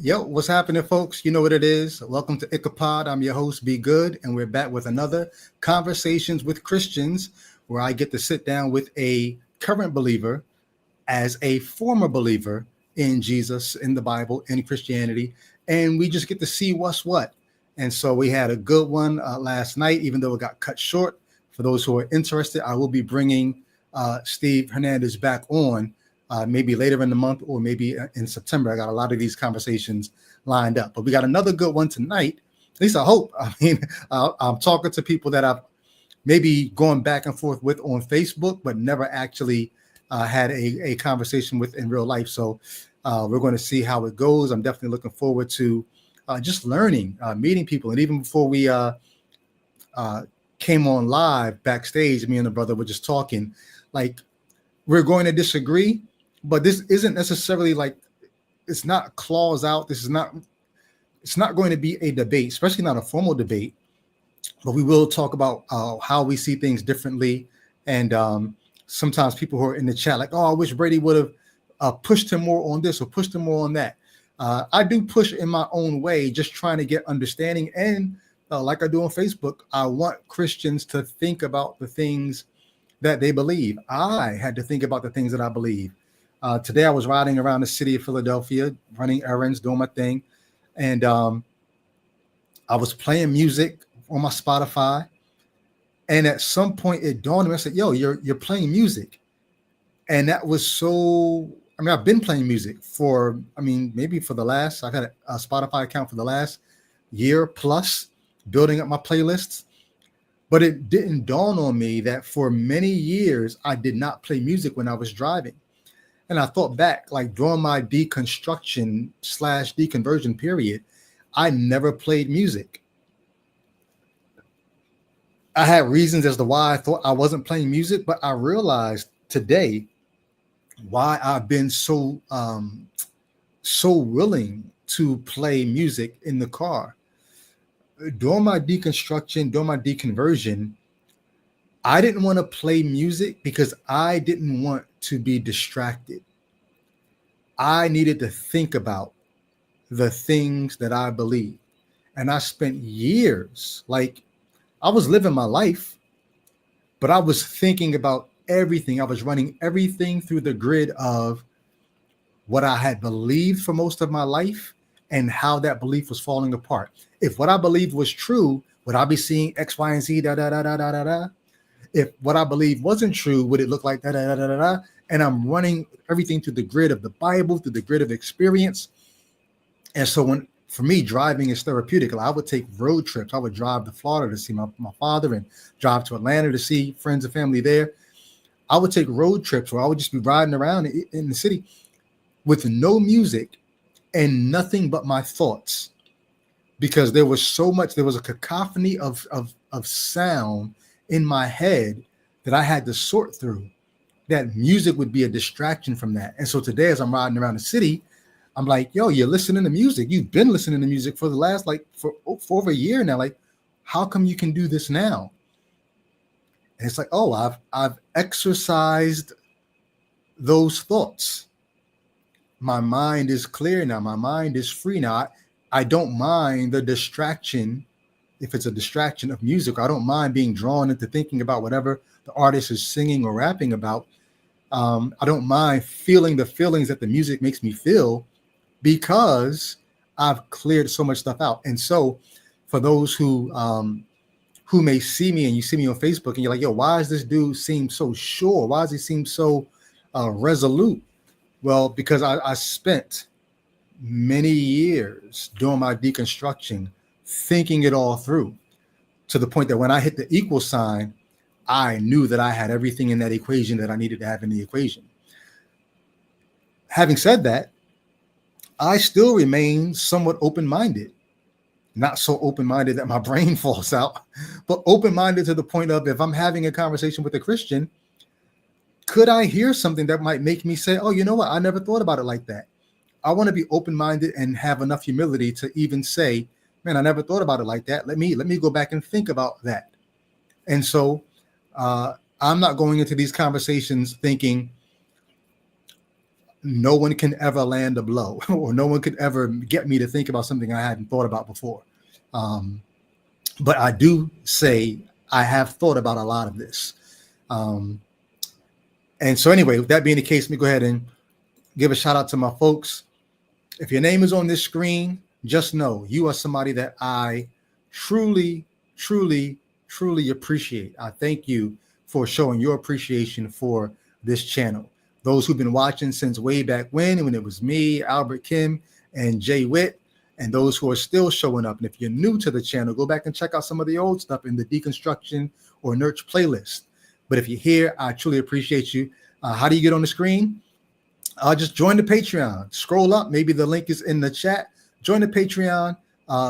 Yo, what's happening, folks? You know what it is. Welcome to Ichabod. I'm your host, Be Good, and we're back with another Conversations with Christians, where I get to sit down with a current believer as a former believer in Jesus, in the Bible, in Christianity, and we just get to see what's what. And so we had a good one last night, even though it got cut short. For those who are interested, I will be bringing Steve Hernandez back on maybe later in the month or maybe in September. I got a lot of these conversations lined up, but we got another good one tonight. At least I hope. I mean, I'm talking to people that I've maybe gone back and forth with on Facebook, but never actually had a conversation with in real life. So we're going to see how it goes. I'm definitely looking forward to just learning, meeting people. And even before we came on live backstage, me and the brother were just talking, like we're going to disagree, but this isn't necessarily like, it's not claws out. It's not going to be a debate, especially not a formal debate, but we will talk about how we see things differently. And sometimes people who are in the chat like, oh, I wish Brady would have pushed him more on this or pushed him more on that. I do push in my own way, just trying to get understanding. And like I do on Facebook, I want Christians to think about the things that they believe. I had to think about the things that I believe. Today I was riding around the city of Philadelphia, running errands, doing my thing. And I was playing music on my Spotify. And at some point it dawned on me, I said, yo, you're playing music. And that was so, I mean, I've been playing music for, I mean, maybe for the last, I've had a Spotify account for the last year plus, building up my playlists. But it didn't dawn on me that for many years, I did not play music when I was driving. And I thought back, like during my deconstruction / deconversion period, I never played music. I had reasons as to why I thought I wasn't playing music, but I realized today why I've been so willing to play music in the car. During my deconstruction, during my deconversion, I didn't want to play music because I didn't want to be distracted. I needed to think about the things that I believe. And I spent years, like I was living my life, but I was thinking about everything. I was running everything through the grid of what I had believed for most of my life and how that belief was falling apart. If what I believed was true, would I be seeing X, Y, and Z, da, da, da, da, da, da, da? If what I believe wasn't true, would it look like da, da, da, da, da, da? And I'm running everything through the grid of the Bible, through the grid of experience. And so for me, driving is therapeutic. I would take road trips. I would drive to Florida to see my father and drive to Atlanta to see friends and family there. I would take road trips where I would just be riding around in the city with no music and nothing but my thoughts, because there was a cacophony of sound in my head that I had to sort through. That music would be a distraction from that. And so today, as I'm riding around the city, I'm like, yo, you're listening to music. You've been listening to music for the last, for over a year now. Like, how come you can do this now? And it's like, oh, I've exercised those thoughts. My mind is clear now. My mind is free now. I don't mind the distraction. If it's a distraction of music, I don't mind being drawn into thinking about whatever the artist is singing or rapping about. I don't mind feeling the feelings that the music makes me feel, because I've cleared so much stuff out. And so for those who may see me, and you see me on Facebook and you're like, yo, why does this dude seem so sure? Why does he seem so resolute? Well, because I spent many years during my deconstruction thinking it all through, to the point that when I hit the equal sign, I knew that I had everything in that equation that I needed to have in the equation. Having said that, I still remain somewhat open-minded. Not so open-minded that my brain falls out, but open-minded to the point of, if I'm having a conversation with a Christian, could I hear something that might make me say, oh, you know what? I never thought about it like that. I want to be open-minded and have enough humility to even say, man, I never thought about it like that. Let me go back and think about that. And so I'm not going into these conversations thinking no one can ever land a blow, or no one could ever get me to think about something I hadn't thought about before. But I do say I have thought about a lot of this. And so anyway, with that being the case, let me go ahead and give a shout out to my folks. If your name is on this screen, just know you are somebody that I truly, truly, truly appreciate. I thank you for showing your appreciation for this channel. Those who've been watching since way back when it was me, Albert Kim, and Jay Witt, and those who are still showing up. And if you're new to the channel, go back and check out some of the old stuff in the Deconstruction or Nurture playlist. But if you're here, I truly appreciate you. How do you get on the screen? Just join the Patreon. Scroll up. Maybe the link is in the chat. Join the Patreon.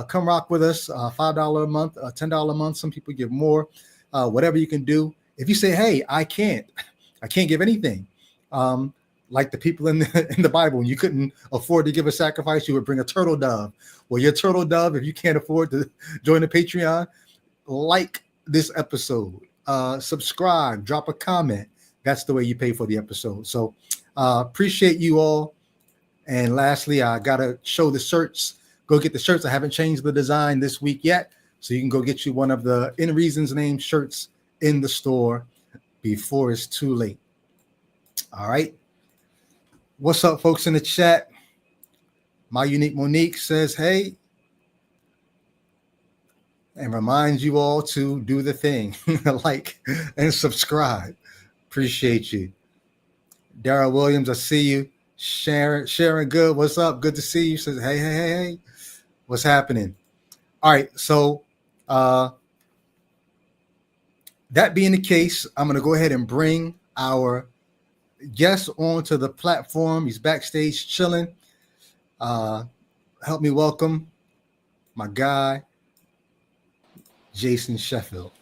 Come rock with us. $5 a month, $10 a month. Some people give more. Whatever you can do. If you say, hey, I can't give anything. Like the people in the Bible, when you couldn't afford to give a sacrifice, you would bring a turtle dove. Well, your turtle dove, if you can't afford to join the Patreon, like this episode, subscribe, drop a comment. That's the way you pay for the episode. So appreciate you all. And lastly, I gotta show the shirts. Go get the shirts. I haven't changed the design this week yet, so you can go get you one of the In Reason's Name shirts in the store before it's too late. All right. What's up, folks in the chat? My Unique Monique says, hey, and reminds you all to do the thing, like and subscribe. Appreciate you. Darrell Williams, I see you. Sharon Good, what's up? Good to see you. Says, hey. What's happening? All right, so that being the case, I'm going to go ahead and bring our guest onto the platform. He's backstage chilling. Help me welcome my guy, Jason Sheffield.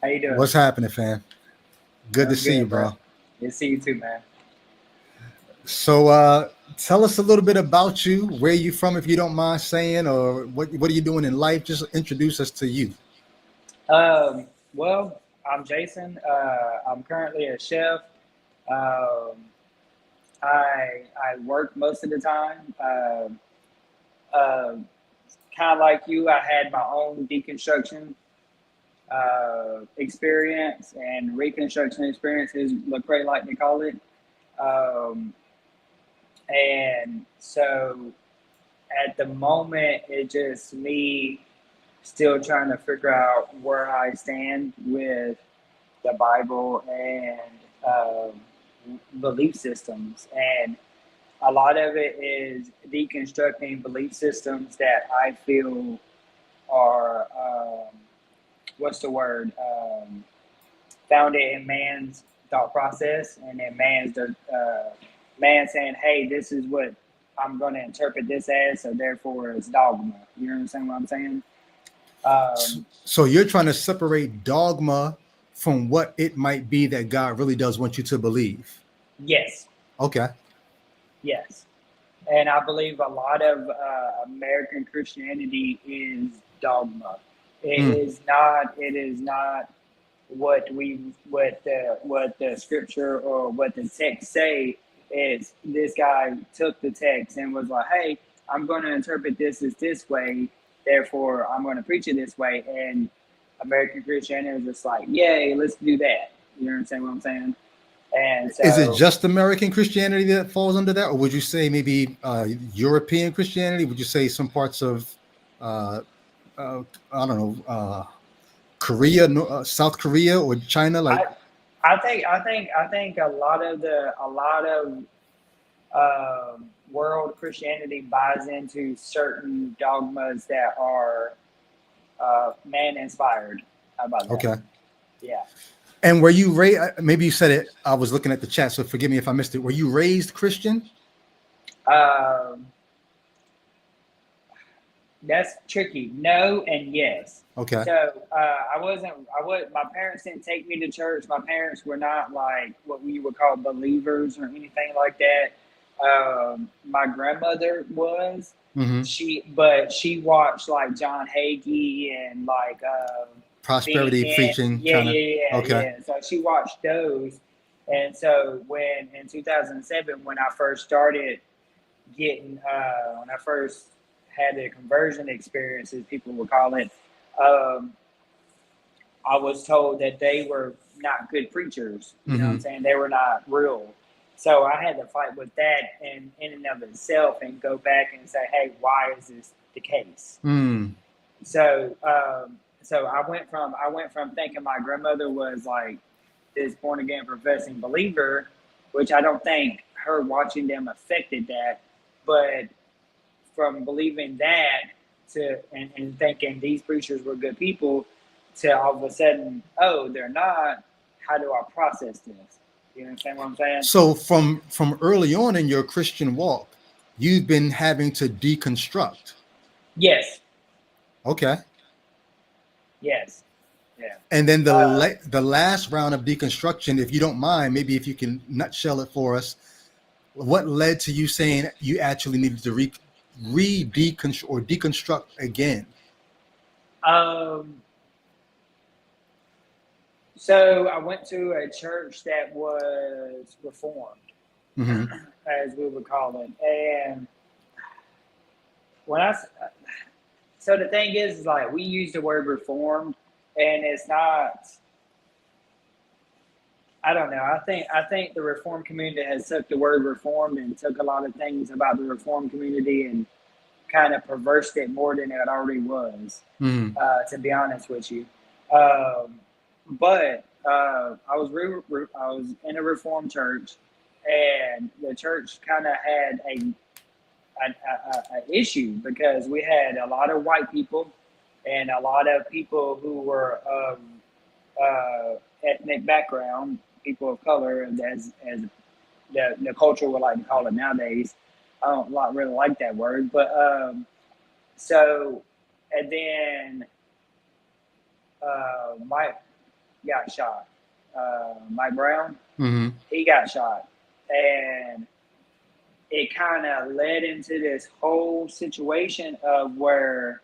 How you doing? What's happening, fam? Good to see you, bro. Good to see you too, man. So tell us a little bit about you, where you from, if you don't mind saying, or what are you doing in life? Just introduce us to you. Well, I'm Jason. I'm currently a chef. I work most of the time. Kind of like you, I had my own deconstruction experience and reconstruction experience, is Lecrae like to call it. And so at the moment, it's just me still trying to figure out where I stand with the Bible and belief systems. And a lot of it is deconstructing belief systems that I feel are, founded in man's thought process, and then man saying, hey, this is what I'm going to interpret this as, so therefore it's dogma. You understand what I'm saying? So you're trying to separate dogma from what it might be that God really does want you to believe? Yes. Okay. Yes. And I believe a lot of American Christianity is dogma. It is not what the scripture or what the text say. Is this guy took the text and was like, hey, I'm going to interpret this as this way, therefore I'm going to preach it this way. And American Christianity is just like, yay, let's do that. You understand what I'm saying? And so, is it just American Christianity that falls under that, or would you say maybe European Christianity? Would you say some parts of I don't know, Korea, South Korea, or China? Like, I think a lot of world Christianity buys into certain dogmas that are man inspired. How about that? Okay. Yeah. And were you raised? Maybe you said it. I was looking at the chat, so forgive me if I missed it. Were you raised Christian? That's tricky. No and yes. Okay. So my parents didn't take me to church. My parents were not like what we would call believers or anything like that. My grandmother was. Mm-hmm. She watched like John Hagee and like prosperity preaching. Yeah. So she watched those, And so when in 2007, when I first started getting, when I first had the conversion experience, as people would call it, um, I was told that they were not good preachers. You know what I'm Mm-hmm. saying? They were not real. So I had to fight with that in and of itself and go back and say, hey, why is this the case? Mm. So so I went from thinking my grandmother was like this born again professing believer, which I don't think her watching them affected that, but from believing that to and thinking these preachers were good people to all of a sudden, oh, they're not. How do I process this? You understand what I'm saying? So from early on in your Christian walk, you've been having to deconstruct. Yes, Okay. yes, yeah. And then Uh, the last round of deconstruction, if you don't mind, maybe if you can nutshell it for us, what led to you saying you actually needed to deconstruct or deconstruct again? um, so I went to a church that was reformed, Mm-hmm. as we would call it, and when I so the thing is like we use the word reformed, and it's not. I don't know. I think the reform community has took the word reformed and took a lot of things about the reform community and kind of perversed it more than it already was. Mm-hmm. To be honest with you, um, but I was in a reform church, and the church kind of had a issue because we had a lot of white people and a lot of people who were ethnic background, people of color, as the culture would like to call it nowadays. I don't really like that word, but so and then Mike got shot. Mike Brown, Mm-hmm. he got shot, and it kind of led into this whole situation of where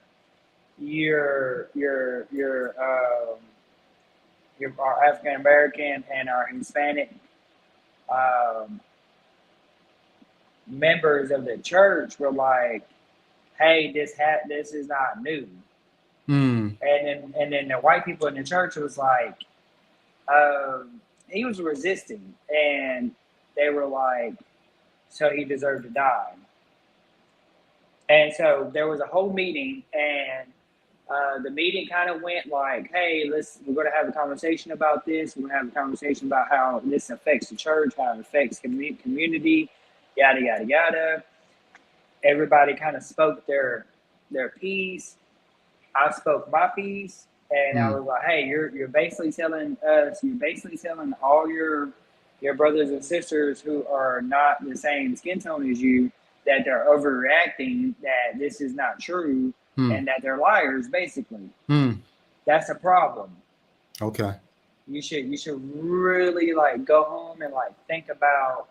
your your your um, our African American and our Hispanic um, members of the church were like, "Hey, this is not new." Mm. And then the white people in the church was like, he was resisting, and they were like, "So he deserved to die." And so there was a whole meeting, and the meeting kind of went like, "Hey, we're going to have a conversation about this. We're going to have a conversation about how this affects the church, how it affects community, yada yada yada." Everybody kind of spoke their piece. I spoke my piece, and I Mm. was like, "Hey, you're basically telling us, you're basically telling all your brothers and sisters who are not the same skin tone as you that they're overreacting, that this is not true, Mm. and that they're liars. Basically, Mm. that's a problem. Okay. You should really like go home and like think about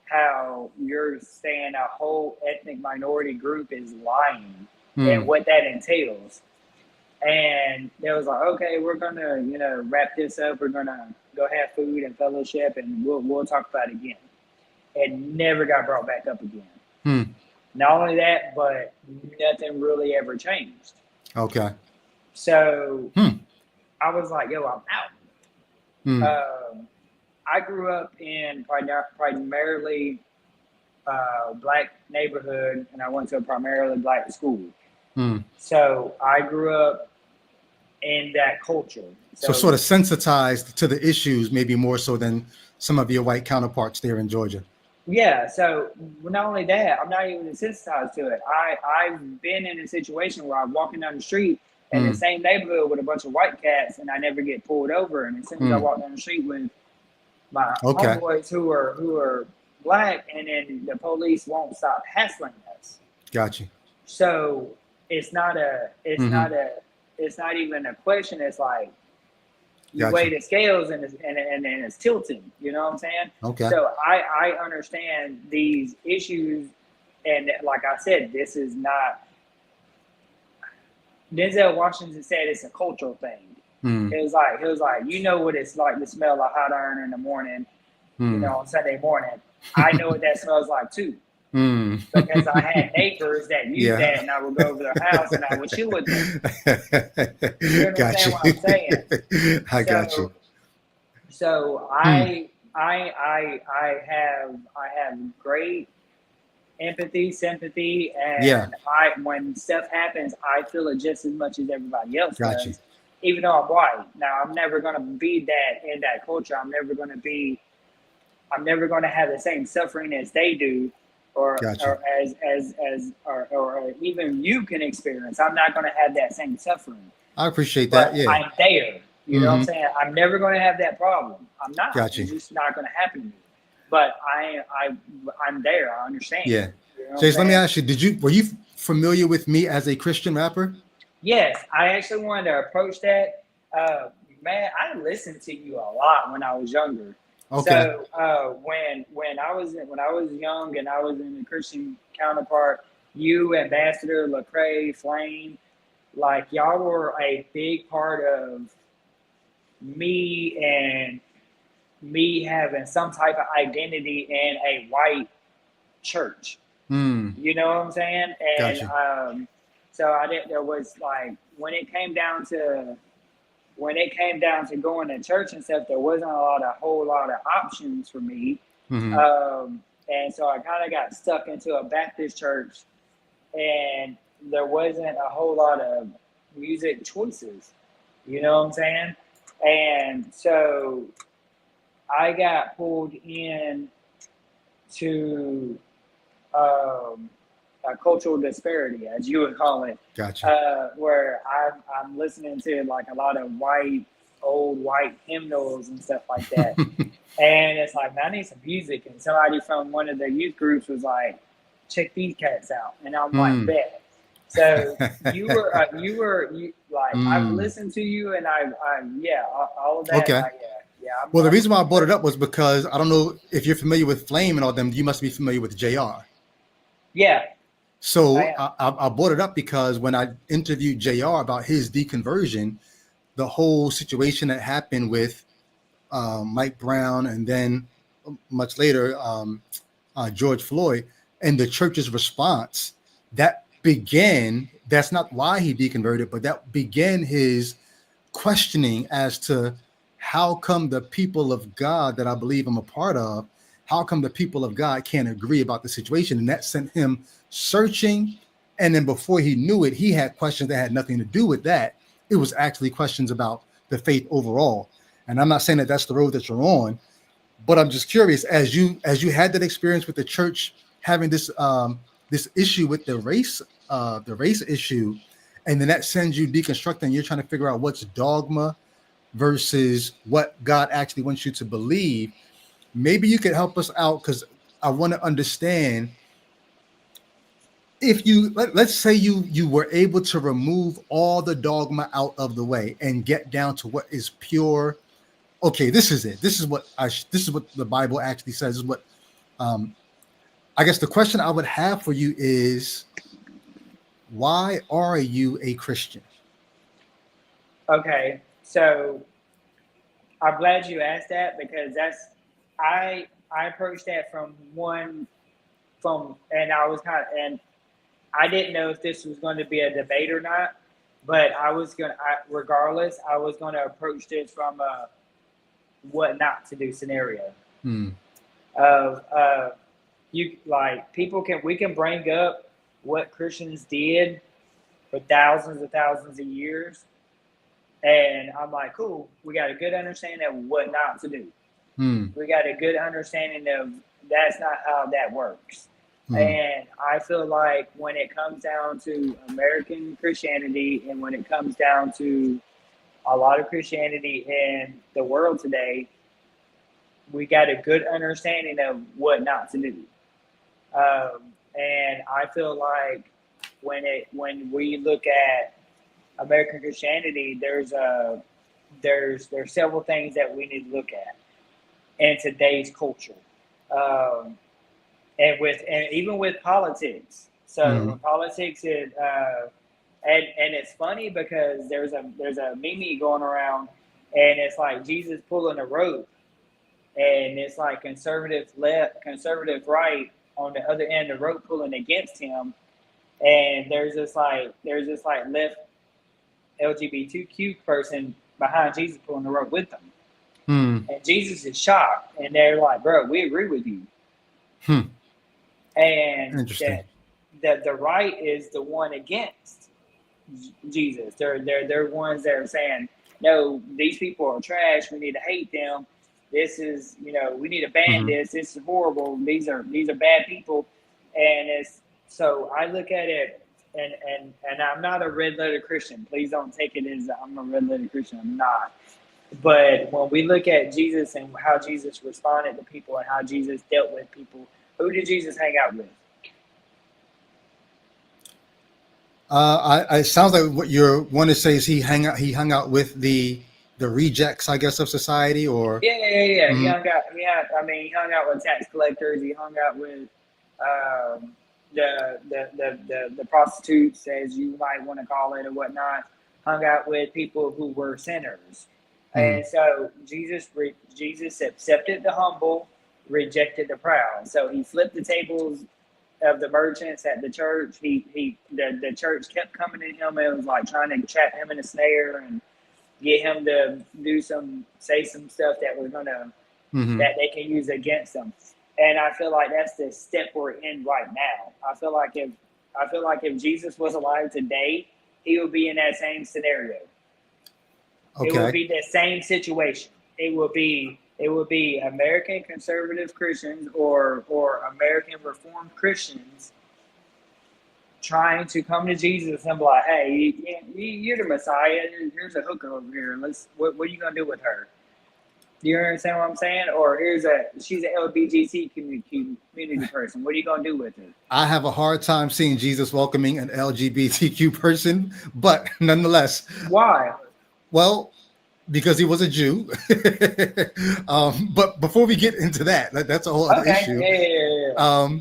how you're saying a whole ethnic minority group is lying and Mm. what that entails." And they was like, "Okay, we're gonna, wrap this up. We're gonna go have food and fellowship, and we'll talk about it again." It never got brought back up again. Mm. Not only that, but nothing really ever changed. Okay. So Hmm. I was like, "Yo, I'm Mm. out." I grew up in primarily black neighborhood, and I went to a primarily black school. Mm. So I grew up in that culture. So sort So of sensitized to the issues, maybe more so than some of your white counterparts there in Georgia. yeah, so not only that, I'm not even desensitized to it. I've been in a situation where I'm walking down the street in the Mm. same neighborhood with a bunch of white cats, and I never get pulled over. And as soon as I Mm. walk down the street with my Okay. homeboys who are black, and then the police won't stop hassling us. Gotcha. So it's not a it's Mm-hmm. not a it's not even a question. It's like you weigh Gotcha. the scales, and it's tilting. You know what I'm saying? Okay. So I understand these issues, and like I said, this is not. Denzel Washington said it's a cultural thing. Mm. It was like what it's like to smell a hot iron in the morning, on Sunday morning. I know what that smells like too. Mm. Because I had neighbors that used Yeah. that, and I would go over their house and I would chew with them. You Got understand you. what I'm saying? I got you. So I have great empathy, sympathy, Yeah. and when stuff happens, I feel it just as much as everybody else Got you. does. Even though I'm white, now I'm never gonna be that in that culture. I'm never gonna have the same suffering as they do, or Got you. or even you can experience. I'm not gonna have that same suffering, I appreciate that. but Yeah. I'm there. You know what I'm saying? I'm never gonna have that problem. I'm not. Got you. It's just not gonna happen to me. But I'm there. I understand. Yeah. You know what I'm Chase, let me saying? ask you, were you familiar with me as a Christian rapper? Yes, I actually wanted to approach that. Man, I listened to you a lot when I was younger. Okay. So when I was young and I was in the Christian counterpart, you, Ambassador, Lecrae, Flame, like y'all were a big part of me having some type of identity in a white church. You know what I'm saying? Got And you. so I didn't. There was like when it came down to going to church and stuff, there wasn't a whole lot of options for me. And so I kind of got stuck into a Baptist church, and there wasn't a whole lot of music choices. You know what I'm saying? And so I got pulled in to a cultural disparity, as you would call it, Gotcha. where I'm listening to like a lot of old white hymnals and stuff like that. And it's like, man, I need some music. And somebody from one of the youth groups was like, check these cats out. And I'm like, bet. So I've listened to you, and all of that. Okay. Well, the reason why I brought it up was because I don't know if you're familiar with Flame and all them. You must be familiar with JR. Yeah. So I brought it up because when I interviewed JR about his deconversion, the whole situation that happened with Mike Brown, and then much later George Floyd, and the church's response, that's not why he deconverted, but that began his questioning as to how come the people of God that I believe I'm a part of, how come the people of God can't agree about the situation? And that sent him searching. And then before he knew it, he had questions that had nothing to do with that. It was actually questions about the faith overall. And I'm not saying that that's the road that you're on, but I'm just curious, as you had that experience with the church having this this issue with the race issue, and then that sends you deconstructing, you're trying to figure out what's dogma versus what God actually wants you to believe. Maybe you could help us out, because I want to understand, if you let's say you were able to remove all the dogma out of the way and get down to what is pure. Okay, this is it. This is what the Bible actually says. This is what I guess the question I would have for you is, why are you a Christian? Okay, so I'm glad you asked that, because I approached that and I didn't know if this was going to be a debate or not, but regardless, I was going to approach this from a what not to do scenario. Of we can bring up what Christians did for thousands of years, and I'm like, cool, we got a good understanding of what not to do. We got a good understanding of that's not how that works. And I feel like when it comes down to American Christianity, and when it comes down to a lot of Christianity in the world today, we got a good understanding of what not to do. And I feel like when we look at American Christianity, there's several things that we need to look at in today's culture, and even with politics. So politics is, and it's funny because there's a meme going around, and it's like Jesus pulling a rope, and it's like conservative left, conservative right on the other end of the rope pulling against him, and there's this like left LGBTQ person behind Jesus pulling the rope with them. And Jesus is shocked, and they're like, "Bro, we agree with you." And Interesting. that the right is the one against Jesus. They're ones that are saying, "No, these people are trash. We need to hate them. This is, we need to ban this. This is horrible. These are bad people." And it's so I look at it, and I'm not a red letter Christian. Please don't take it as I'm a red letter Christian. I'm not. But when we look at Jesus and how Jesus responded to people and how Jesus dealt with people, who did Jesus hang out with? It sounds like what you want to say is he hung out with the rejects, I guess, of society, or Yeah. Mm-hmm. He hung out with tax collectors. He hung out with the prostitutes, as you might want to call it, or whatnot. Hung out with people who were sinners. And so Jesus accepted the humble, rejected the proud. So he flipped the tables of the merchants at the church. The church kept coming to him and was like trying to trap him in a snare and get him to say some stuff that was gonna that they can use against them. And I feel like that's the step we're in right now. I feel like if Jesus was alive today, he would be in that same scenario. Okay. It would be the same situation. It would be American conservative Christians or American Reformed Christians trying to come to Jesus and be like, "Hey, you're the Messiah. Here's a hooker over here. What are you gonna do with her? Do you understand what I'm saying? Or she's an LBGT community person. What are you gonna do with her?" I have a hard time seeing Jesus welcoming an LGBTQ person, but nonetheless, why? Well, because he was a Jew. But before we get into that, that's a whole other issue. Yeah.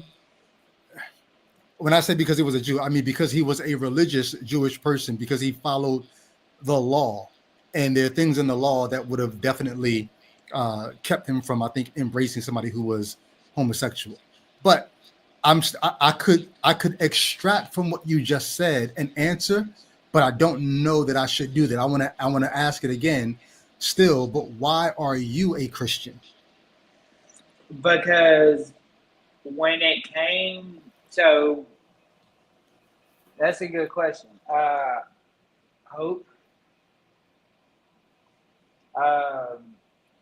When I say because he was a Jew, I mean because he was a religious Jewish person, because he followed the law. And there are things in the law that would have definitely kept him from, I think, embracing somebody who was homosexual. But I could extract from what you just said an answer, but I don't know that I should do that. I want to ask it again still, but why are you a Christian? Because when it came, so that's a good question. Hope.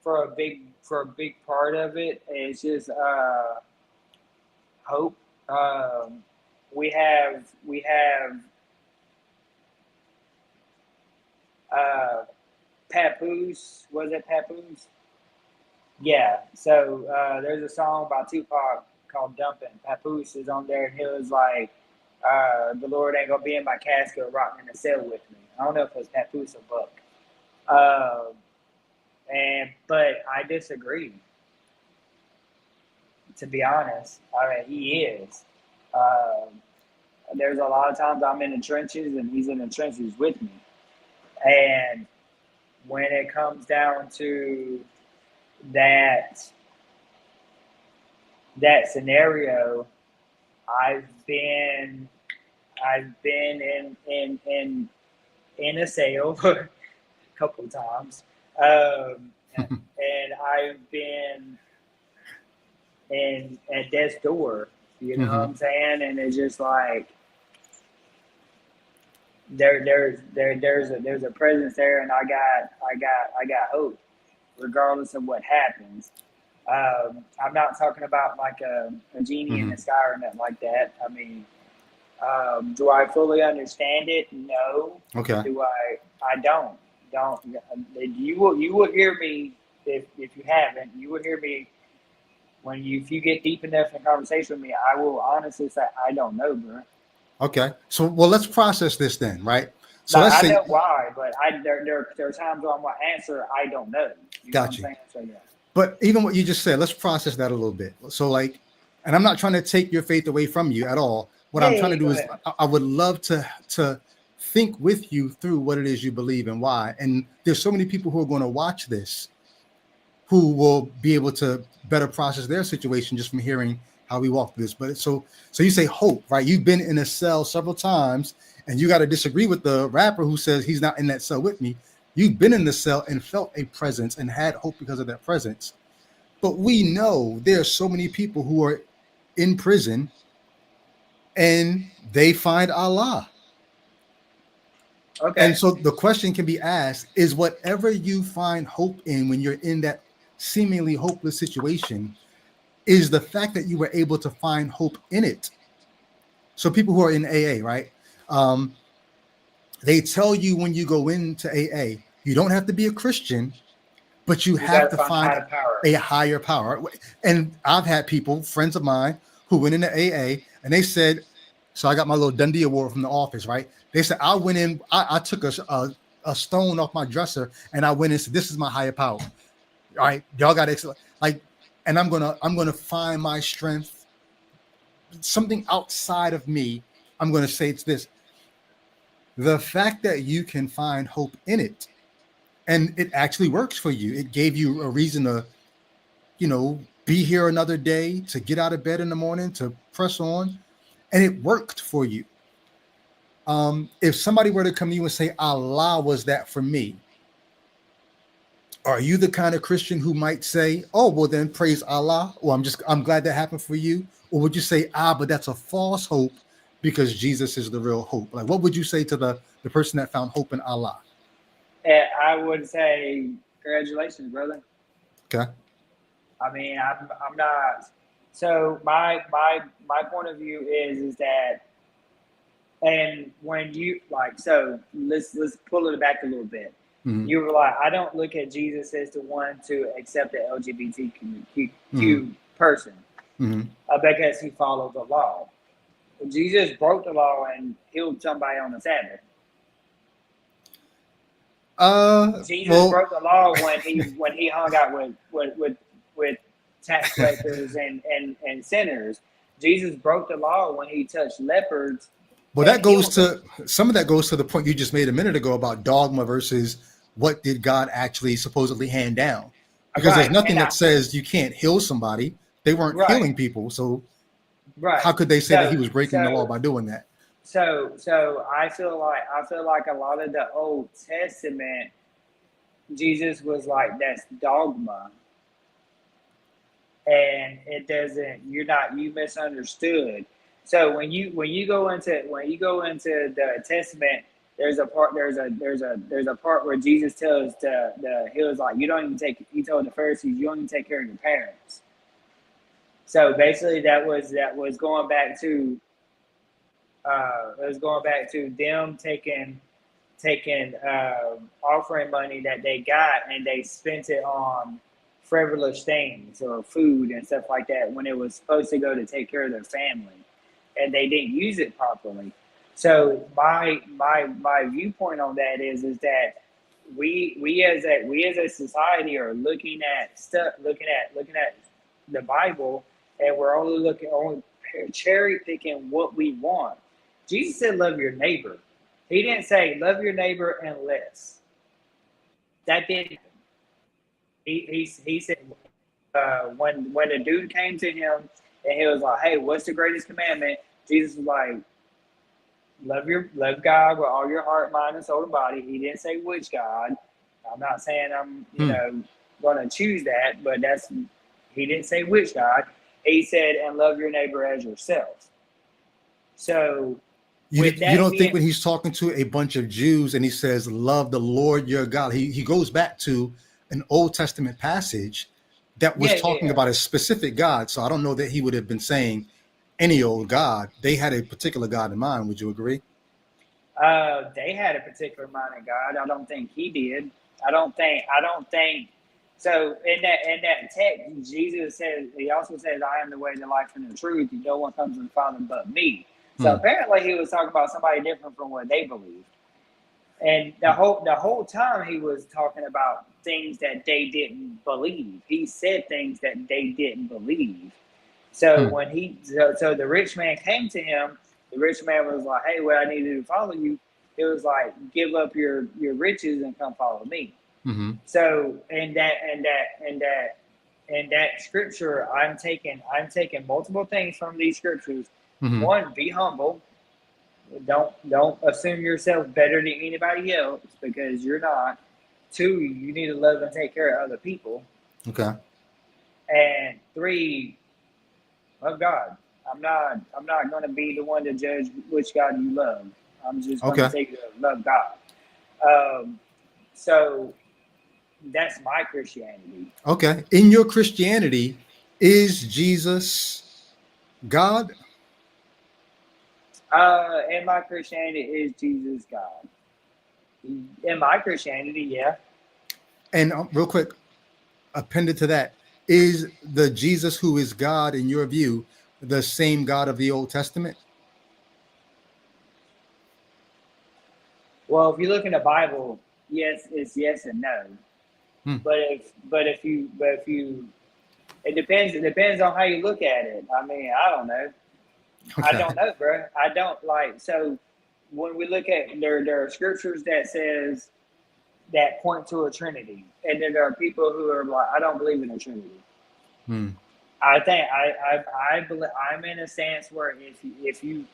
For a big part of it, it's just hope. We have Papoose. Was it Papoose? Yeah. So there's a song by Tupac called "Dumping." Papoose is on there, and he was like, "The Lord ain't gonna be in my casket, rotting in a cell with me." I don't know if it was Papoose or Buck. But I disagree. To be honest, I mean, he is. There's a lot of times I'm in the trenches and he's in the trenches with me. And when it comes down to that scenario, I've been in a sale a couple of times. And I've been at death's door, you know what I'm saying? And it's just like there's a presence there, and I got hope, regardless of what happens. I'm not talking about like a genie in the sky or nothing like that. I mean, do I fully understand it? No. Okay. Do I don't. You will hear me if you haven't. You will hear me if you get deep enough in conversation with me. I will honestly say I don't know, bro. Okay, so let's process this then, right? So now, let's I know why, but there are times where I'm gonna answer I don't know. Got you. So, yeah. But even what you just said, let's process that a little bit. So like, and I'm not trying to take your faith away from you at all. What I'm trying to do is I would love to think with you through what it is you believe and why. And there's so many people who are going to watch this who will be able to better process their situation just from hearing how we walk through this. But so you say hope, right? You've been in a cell several times, and you got to disagree with the rapper who says he's not in that cell with me. You've been in the cell and felt a presence and had hope because of that presence. But we know there are so many people who are in prison and they find Allah. Okay. And so the question can be asked, is whatever you find hope in when you're in that seemingly hopeless situation, is the fact that you were able to find hope in it? So people who are in AA, right? They tell you when you go into AA, you don't have to be a Christian, but you have to find a higher power. And I've had people, friends of mine, who went into AA and they said, so I got my little Dundee award from the office, right? They said, I went in, I took a stone off my dresser and I went in and said, this is my higher power. All right, y'all got to like, and I'm gonna find my strength, something outside of me. I'm gonna say it's this. The fact that you can find hope in it, and it actually works for you. It gave you a reason to, be here another day, to get out of bed in the morning, to press on, and it worked for you. If somebody were to come to you and say, Allah was that for me, are you the kind of Christian who might say, oh, well, then praise Allah, or I'm glad that happened for you? Or would you say, but that's a false hope because Jesus is the real hope? Like, what would you say to the person that found hope in Allah? I would say, congratulations, brother. Okay. I mean, I'm not. So my point of view is that, and when you so let's pull it back a little bit. Mm-hmm. You were like, I don't look at Jesus as the one to accept the LGBTQ person because he followed the law. Jesus broke the law and healed somebody on the Sabbath. Jesus broke the law when he hung out with tax collectors and sinners. Jesus broke the law when he touched leopards. Well, that goes to some of that goes to the point you just made a minute ago about dogma versus what did God actually supposedly hand down? Because there's nothing that says you can't heal somebody. They weren't healing people, so how could they say that he was breaking the law by doing that? So I feel like a lot of the Old Testament, Jesus was like, that's dogma, and it doesn't. You misunderstood. So when you go into the Testament, there's a part where Jesus tells he was like, he told the Pharisees, you don't even take care of your parents. So basically that was going back to them taking offering money that they got and they spent it on frivolous things or food and stuff like that when it was supposed to go to take care of their family, and they didn't use it properly. So my viewpoint on that is that we as a society are looking at the Bible, and we're only cherry picking what we want. Jesus said, "Love your neighbor." He didn't say, "Love your neighbor unless." That didn't happen. He said when a dude came to him and he was like, "Hey, what's the greatest commandment?" Jesus was like, love God with all your heart, mind, and soul and body. He didn't say which God. I'm not saying I'm going to choose that, but he didn't say which God. He said, and love your neighbor as yourself. So you don't think when he's talking to a bunch of Jews and he says, love the Lord your God, he goes back to an Old Testament passage that was talking about a specific God. So I don't know that he would have been saying any old God. They had a particular God in mind. Would you agree? They had a particular mind in God. I don't think he did. I don't think so. In that text, Jesus says, he also says, I am the way, the life, and the truth. No one comes to the Father but me. So apparently he was talking about somebody different from what they believed. And the whole time he was talking about things that they didn't believe. He said things that they didn't believe. So when so the rich man came to him, the rich man was like, hey, what I need to do to follow you, it was like, give up your riches and come follow me. Mm-hmm. So in that scripture, I'm taking multiple things from these scriptures. Mm-hmm. One, be humble. Don't assume yourself better than anybody else because you're not. Two, you need to love and take care of other people. Okay. And three, love God. I'm not going to be the one to judge which God you love. I'm just going to Okay. take love God. Um, so that's my Christianity. Okay. In your Christianity, is Jesus God? In my Christianity, is Jesus God? In my Christianity, yeah. And real quick, appended to that, is the Jesus who is God in your view the same God of the Old Testament? Well, if you look in the Bible, yes, it's yes and no. Hmm. If you, it depends. It depends on how you look at it. I mean, I don't know. I Okay. don't know, bro. I don't like. So when we look at there are scriptures that says that point to a Trinity, and then there are people who are like, I don't believe in a Trinity. Hmm. I think I believe I'm in a stance where if you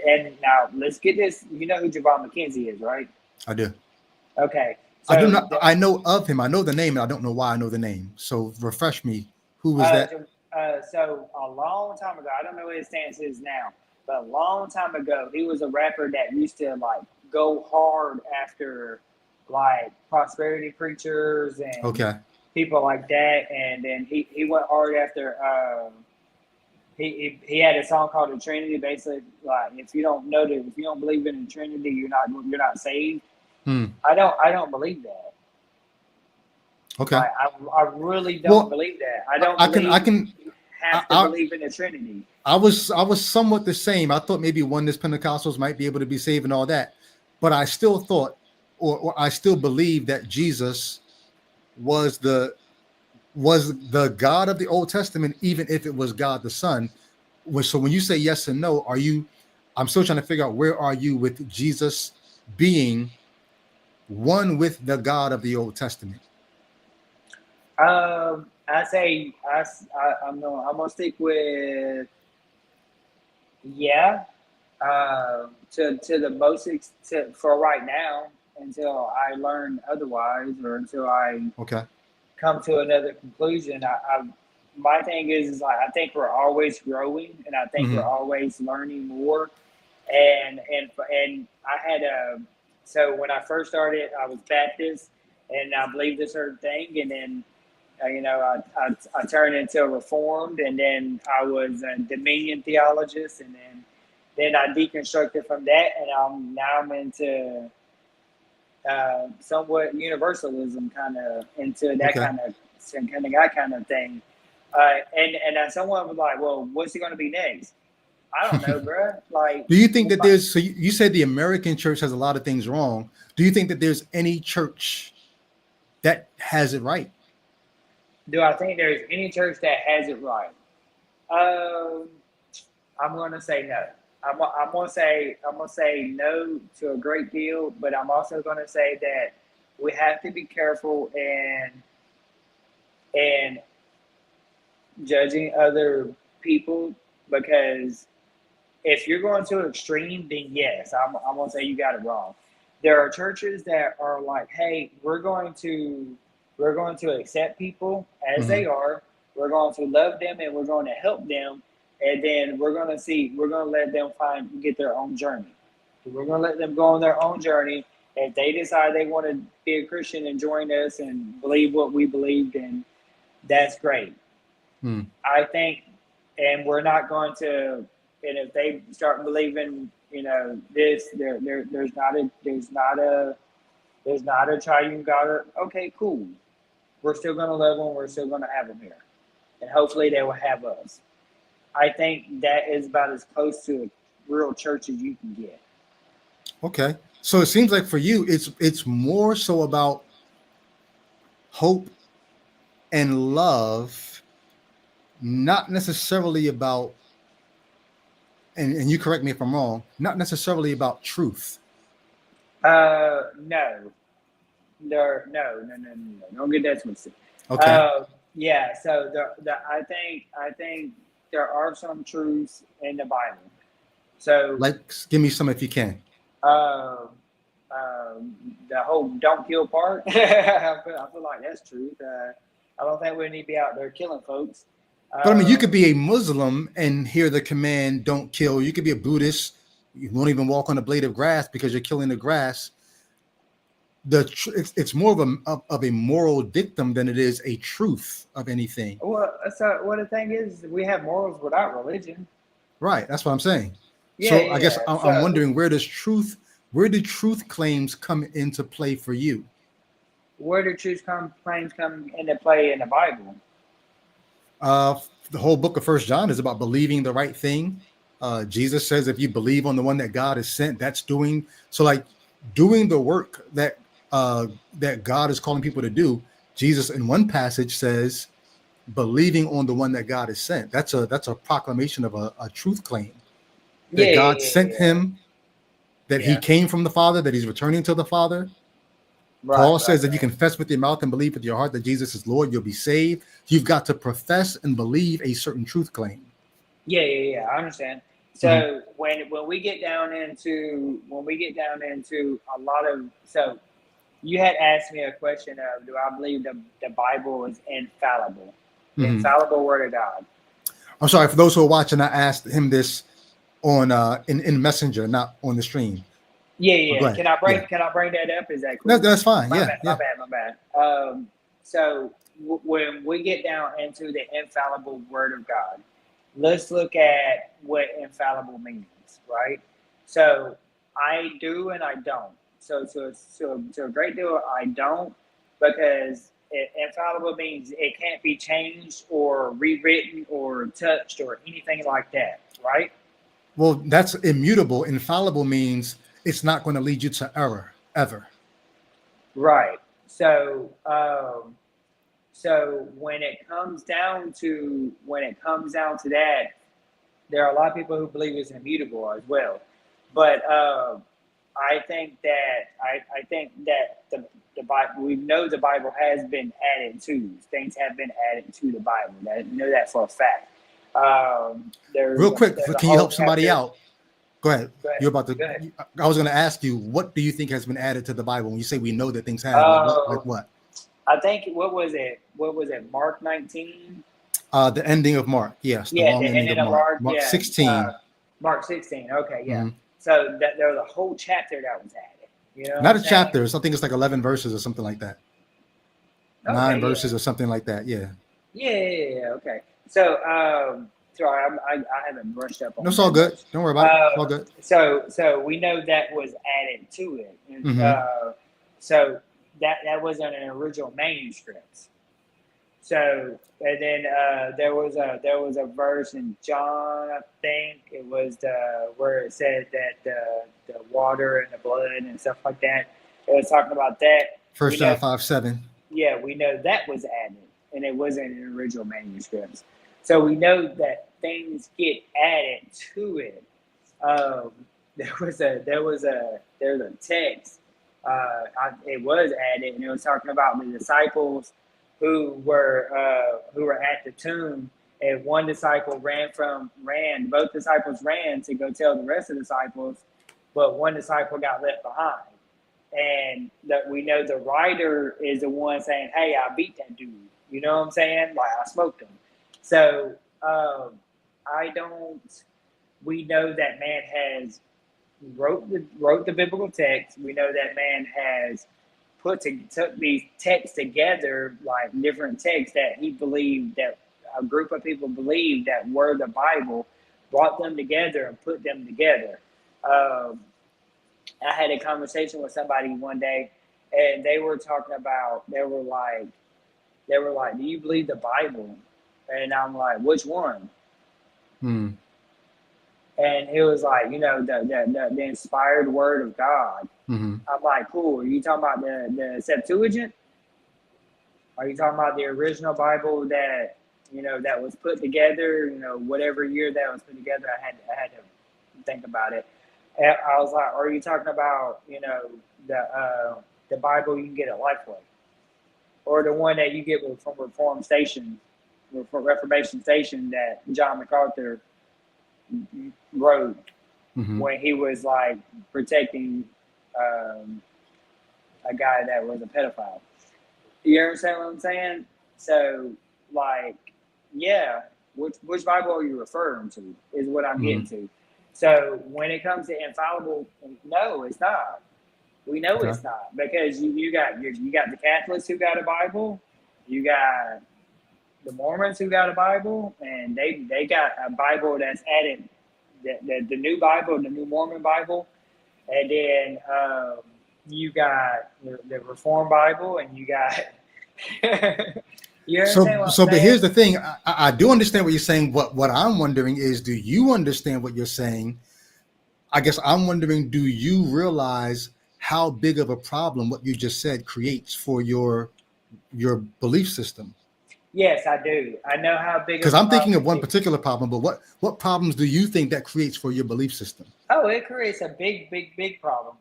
and now let's get this. You know who Javon McKenzie is, right? I do. Okay, I do so not. I know of him. I know the name, and I don't know why I know the name. So refresh me. Who was uh, that? so a long time ago, I don't know what his stance is now, but a long time ago, he was a rapper that used to like go hard after like prosperity preachers and Okay. people like that, and then he went hard after. He had a song called the Trinity. Basically, like if you don't know that, if you don't believe in the Trinity, you're not saved. Hmm. I don't believe that. Okay. Like I really don't Well, believe that. I don't I believe can. you have to I believe in the Trinity. I was somewhat the same. I thought maybe oneness Pentecostals might be able to be saved and all that, but I still thought, or I still believe that Jesus was the God of the Old Testament, even if it was God the Son. So when you say yes and no, are you? I'm still trying to figure out where are you with Jesus being one with the God of the Old Testament. I say I'm gonna stick with yeah. To the most for right now until I learn otherwise or until I Okay. come to another conclusion. My thing is like I think we're always growing and I think we're Mm-hmm. always learning more. And I had so when I first started, I was Baptist and I believed a certain thing, and then I turned into a Reformed, and then I was a Dominion theologist, and then I deconstructed from that, and I'm into somewhat universalism, kind of into that Okay. kind of thing. And someone was like, "Well, what's he going to be next?" I don't know, bro. Like, Do you think that there's, so you said the American church has a lot of things wrong. Do you think that there's any church that has it right? do I think there's any church that has it right? Um, I'm going to say no. I'm gonna say no to a great deal, but I'm also going to say that we have to be careful and judging other people because if you're going to an extreme, then yes, I'm gonna say you got it wrong. There are churches that are like, hey, we're going to accept people as Mm-hmm. they are. We're going to love them and we're going to help them, and then we're going to let them get their own journey. We're going to let them go on their own journey. If they decide they want to be a Christian and join us and believe what we believe, then that's great. Hmm. I think, and we're not going to. And if they start believing, this, there's not a triune God. Okay, cool. We're still going to love them. We're still going to have them here, and hopefully they will have us. I think that is about as close to a real church as you can get. Okay. So it seems like for you, it's more so about hope and love, not necessarily about, and you correct me if I'm wrong, not necessarily about truth. No, No. Don't get that twisted. Okay. Yeah. So I think there are some truths in the Bible. So Like, give me some if you can. uh, the whole "don't kill" part, I feel like that's truth. I don't think we need to be out there killing folks. But I mean, you Uh, could be a Muslim and hear the command, don't kill. You could be a Buddhist. You won't even walk on a blade of grass because you're killing the grass. It's more of a moral dictum than it is a truth of anything. well, the thing is, we have morals without religion. Right. That's what I'm saying. Yeah, So I yeah, guess yeah. I'm wondering, where do truth claims come into play for you? Where do claims come into play in the Bible? Uh, the whole book of First John is about believing the right thing. Jesus says, if you believe on the one that God has sent, that's doing so. Like doing the work that God is calling people to do. Jesus, in one passage, says, believing on the one that God has sent. That's a proclamation of a truth claim Yeah, that yeah, God yeah, sent yeah. him, that he Yeah. came from the Father, that he's returning to the Father. Right, Paul right, says that you right. confess with your mouth and believe with your heart that Jesus is Lord, you'll be saved. You've got to profess and believe a certain truth claim. Yeah, yeah, yeah. I understand. Mhm. So when we get down into a lot of you had asked me a question of do I believe the Bible is infallible, the Mhm. infallible word of God. I'm sorry for those who are watching. I asked him this on in Messenger, not on the stream. Yeah, But yeah. go Yeah. ahead. Yeah, Can I bring that up? Is that no, cool? that's fine. My Yeah, bad. My yeah. bad. My bad. When we get down into the infallible Word of God, let's look at what infallible means, right? So I do and I don't. So a great deal I don't because infallible means it can't be changed or rewritten or touched or anything like that, right? Well, that's immutable. Infallible means it's not going to lead you to error ever. Right. So when it comes down to that, there are a lot of people who believe it's immutable as well. But I think that the Bible, we know the Bible has been added to, things have been added to the Bible. That we know that for a fact. Real quick, There's a can you whole help somebody chapter. out? Go ahead. Go ahead. You're about to. Go ahead. I was going to ask you, what do you think has been added to the Bible? When you say we know that things have, like Uh, what? I think what was it? What was it? Mark 19. The ending of Mark. Yes, the Yeah, long the ending ending of of Mark. Mark. Mark Yeah, 16. Mark 16. Okay, yeah. Mhm. So that there was a whole chapter that was added. You know what Not I'm a saying? chapter. I think it's like 11 verses or something like that. Nine Okay, yeah, verses or something like that. Yeah. yeah. Okay. So sorry, I haven't brushed up No, on it's all that good. much. Don't worry about it. It's all good. So we know that was added to it, and Hmm. so that wasn't an original manuscript. So and then there was a verse in John, I think it was where it said that the water and the blood and stuff like that. It was talking about that. We First know, John 5:7. yeah, we know that was added, and it wasn't in original manuscripts. So we know that things get added to it. Um, there's a text. It was added, and it was talking about the disciples who were at the tomb, and one disciple ran. Both disciples ran to go tell the rest of the disciples, but one disciple got left behind. And that we know the writer is the one saying, "Hey, I beat that dude." You know what I'm saying? Like I smoked him. So I don't. We know that man has wrote the biblical text. We know that man has took these texts together, like different texts that he believed that a group of people believed that were the Bible, brought them together and put them together. Um, I had a conversation with somebody one day, and they were talking about they were like, "Do you believe the Bible?" And I'm like, "Which one?" Hmm. And he was like, the inspired word of God. Hmm. I'm like, cool. Are you talking about the Septuagint? Are you talking about the original Bible that that was put together? Whatever year that was put together, I had to think about it. And I was like, are you talking about the the Bible you can get at Lifeway, or the one that you get from Reformation Station that John MacArthur wrote when he was like protecting a guy that was a pedophile. You understand what I'm saying? So, like, yeah, which Bible are you referring to is what I'm getting to. So when it comes to infallible, no, it's not. We know it's not, because you got the Catholics who got a Bible, you got the Mormons who got a Bible, and they got a Bible that's added, the new Bible, the new Mormon Bible, and then you got the Reformed Bible, and you got. You so but here's the thing. I do understand what you're saying. What I'm wondering is, do you understand what you're saying? I guess I'm wondering, do you realize how big of a problem what you just said creates for your belief system? Yes, I do. I know how big. Because I'm thinking of one particular problem, but what problems do you think that creates for your belief system? Oh, it creates a big problem.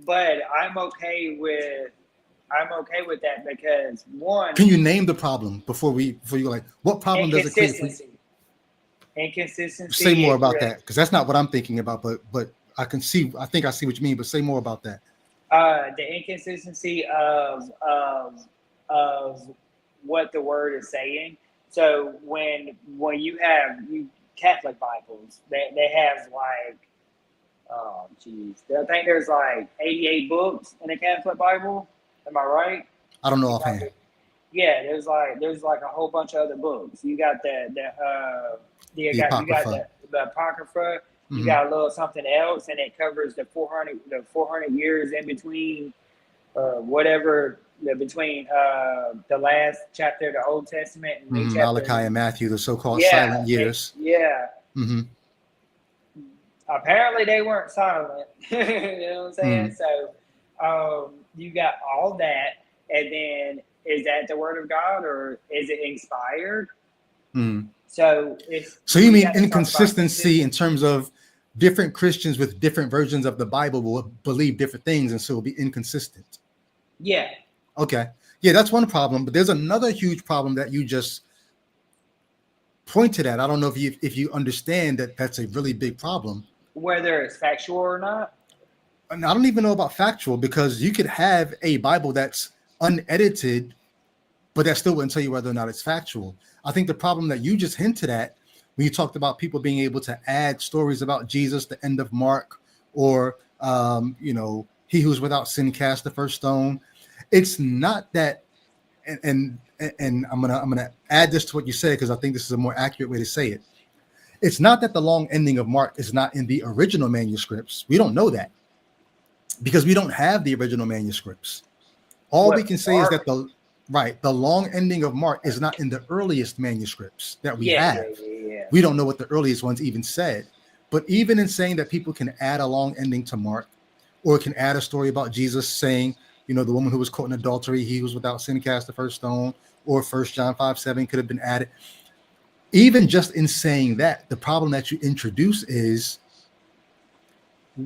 But I'm okay with that, because one. Can you name the problem before you go, like, what problem does it create for you? Inconsistency. Say more about that, because that's not what I'm thinking about, but I think I see what you mean, but say more about that. The inconsistency of what the word is saying. So when you have Catholic Bibles, they have like, oh geez, I think there's like 88 books in a Catholic Bible. Am I right? I don't know offhand. Yeah, there's like a whole bunch of other books. You got the Apocrypha. You got a little something else, and it covers the 400 years in between, between the last chapter of the Old Testament and Malachi and Matthew, the so-called silent years. Apparently they weren't silent. You know what I'm saying? So you got all that, and then is that the word of God, or is it inspired? So you mean inconsistency in terms of different Christians with different versions of the Bible will believe different things, and so it'll be inconsistent. Yeah. Okay. Yeah, that's one problem. But there's another huge problem that you just pointed at. I don't know if you understand that that's a really big problem. Whether it's factual or not? And I don't even know about factual, because you could have a Bible that's unedited, but that still wouldn't tell you whether or not it's factual. I think the problem that you just hinted at when you talked about people being able to add stories about Jesus, the end of Mark, or he who's without sin cast the first stone. It's not that, and I'm gonna add this to what you said, because I think this is a more accurate way to say it. It's not that the long ending of Mark is not in the original manuscripts. We don't know that, because we don't have the original manuscripts. All we can say is that the long ending of Mark is not in the earliest manuscripts that we have. We don't know what the earliest ones even said. But even in saying that people can add a long ending to Mark, or can add a story about Jesus saying, the woman who was caught in adultery, he was without sin cast the first stone, or 1 John 5:7 could have been added. Even just in saying that, the problem that you introduce is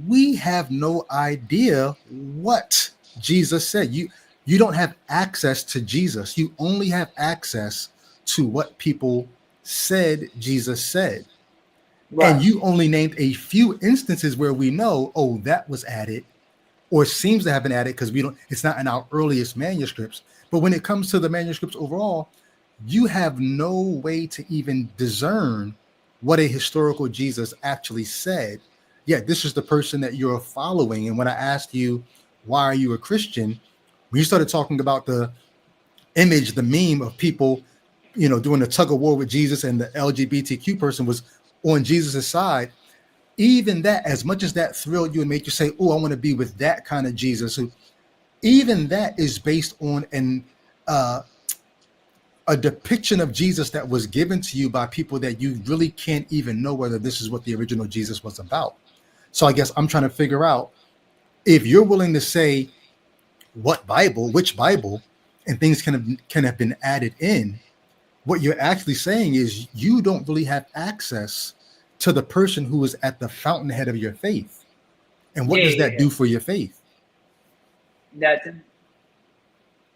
we have no idea what Jesus said. You don't have access to Jesus. You only have access to what people said Jesus said. Right. And you only named a few instances where we know, that was added, or seems to have been added, because it's not in our earliest manuscripts. But when it comes to the manuscripts overall, you have no way to even discern what a historical Jesus actually said. Yet this is the person that you're following. And when I asked you, why are you a Christian? When you started talking about the image, the meme of people, doing a tug of war with Jesus, and the LGBTQ person was on Jesus's side, even that, as much as that thrilled you and made you say, I want to be with that kind of Jesus, even that is based on a depiction of Jesus that was given to you by people that you really can't even know whether this is what the original Jesus was about. So I guess I'm trying to figure out, if you're willing to say which Bible, and things can have been added in, what you're actually saying is you don't really have access to the person who is at the fountainhead of your faith. And what does that do for your faith? Nothing.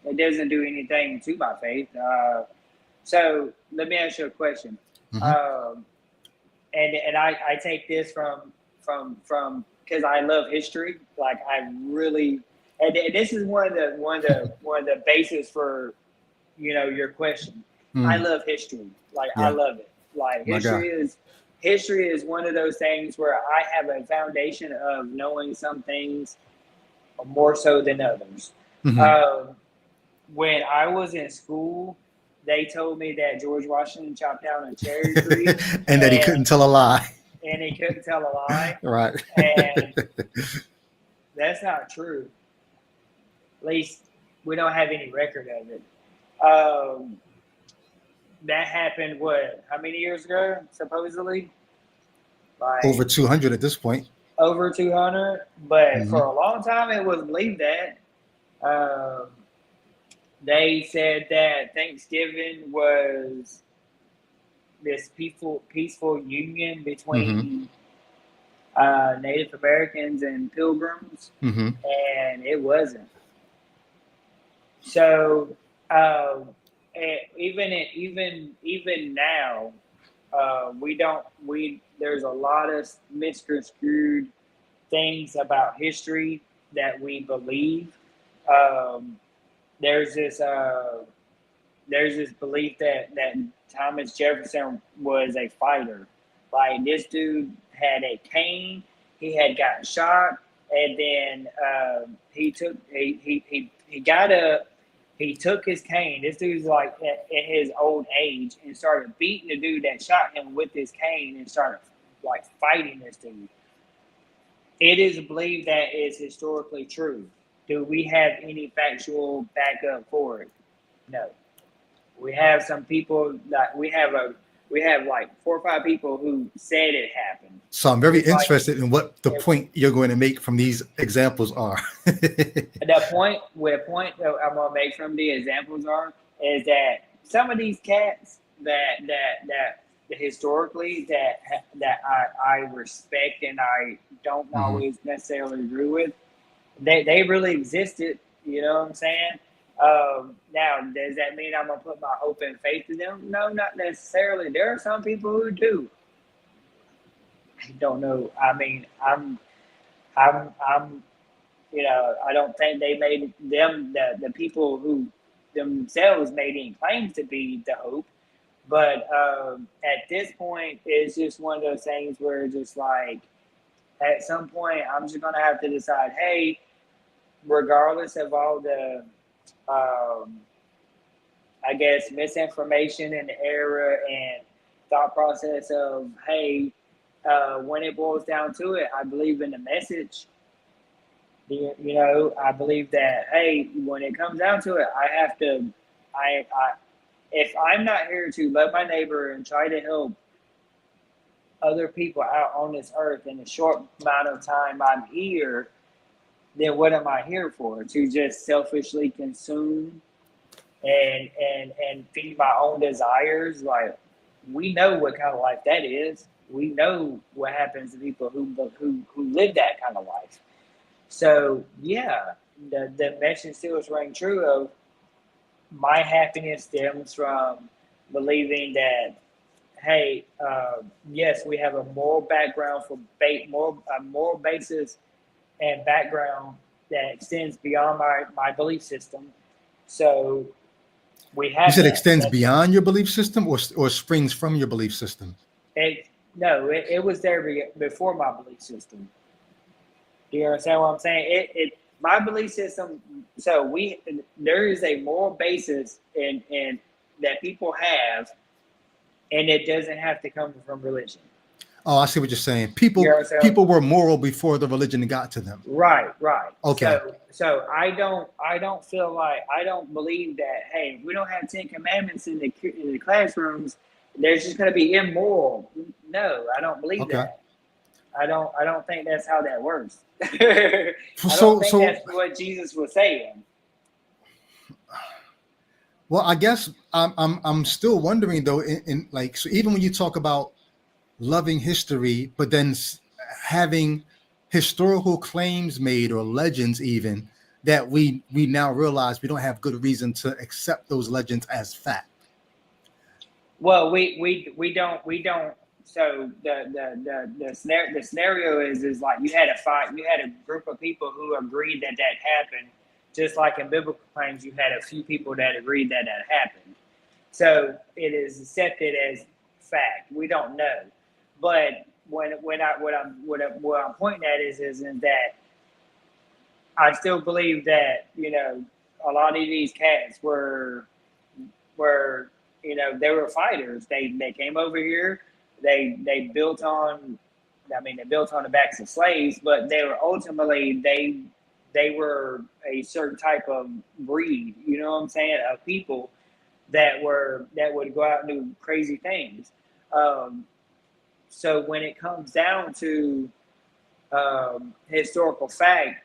It doesn't do anything to my faith. So let me ask you a question. Um, and I take this from because I love history. Like I really, and this is one of the basis for your question. I love history. Like I Yeah. love it. Like My God. history is one of those things where I have a foundation of knowing some things more so than others. Um, when I was in school, they told me that George Washington chopped down a cherry tree, And that he couldn't tell a lie. and he couldn't tell a lie. Right. And that's not true. At least we don't have any record of it. That happened, what, how many years ago, supposedly? Like Over 200 at this point. over 200. But for a long time, it was believed that. They said that Thanksgiving was this peaceful union between Native Americans and Pilgrims, and it wasn't. So even now, there's a lot of misconstrued things about history that we believe. There's this belief that Thomas Jefferson was a fighter. Like this dude had a cane, he had gotten shot, and then he took his cane. This dude's like in his old age and started beating the dude that shot him with his cane and started like fighting this dude. It is believed that it's historically true. Do we have any factual backup for it? No. We have some people that we have like 4 or 5 people who said it happened. So I'm very interested in what the point you're going to make from these examples are. The point that I'm gonna make from the examples is that some of these cats that historically that I respect and I don't always necessarily agree with, they really existed. You know what I'm saying? Now, does that mean I'm gonna put my hope and faith in them? No, not necessarily. There are some people who do. I don't know. I mean, I'm I don't think they made them the people who themselves made any claims to be the hope. But at this point, it's just one of those things where just like at some point, I'm just gonna have to decide, hey, regardless of all the I guess misinformation and error and thought process of, hey, when it boils down to it, I believe in the message. I believe that, hey, when it comes down to it, if I'm not here to love my neighbor and try to help other people out on this earth in a short amount of time I'm here, then what am I here for? To just selfishly consume and feed my own desires? Like, we know what kind of life that is. We know what happens to people who live that kind of life. So yeah, the message still rings true of my happiness stems from believing that, hey, yes, we have a moral background a moral basis and background that extends beyond my belief system. So we have. You said extends beyond your belief system, or springs from your belief system? It was there before my belief system. Do you understand what I'm saying? My belief system. So there is a moral basis in that people have, and it doesn't have to come from religion. Oh, I see what you're saying. People were moral before the religion got to them. Right. Okay. So I don't feel like, I don't believe that, hey, if we don't have 10 commandments in the classrooms, there's just going to be immoral. No, I don't believe that. I don't think that's how that works. I don't think that's what Jesus was saying. Well, I guess I'm still wondering though, in like, so even when you talk about loving history, but then having historical claims made or legends even that we now realize we don't have good reason to accept those legends as fact? Well, we don't. So the scenario is like you had a fight. You had a group of people who agreed that happened. Just like in biblical claims, you had a few people that agreed that happened. So it is accepted as fact. We don't know, but what I'm pointing at is that I still believe that a lot of these cats were they were fighters. They came over here. They built on. They built on the backs of slaves, but they were ultimately they were a certain type of breed. You know what I'm saying? Of people that would go out and do crazy things. So when it comes down to historical fact,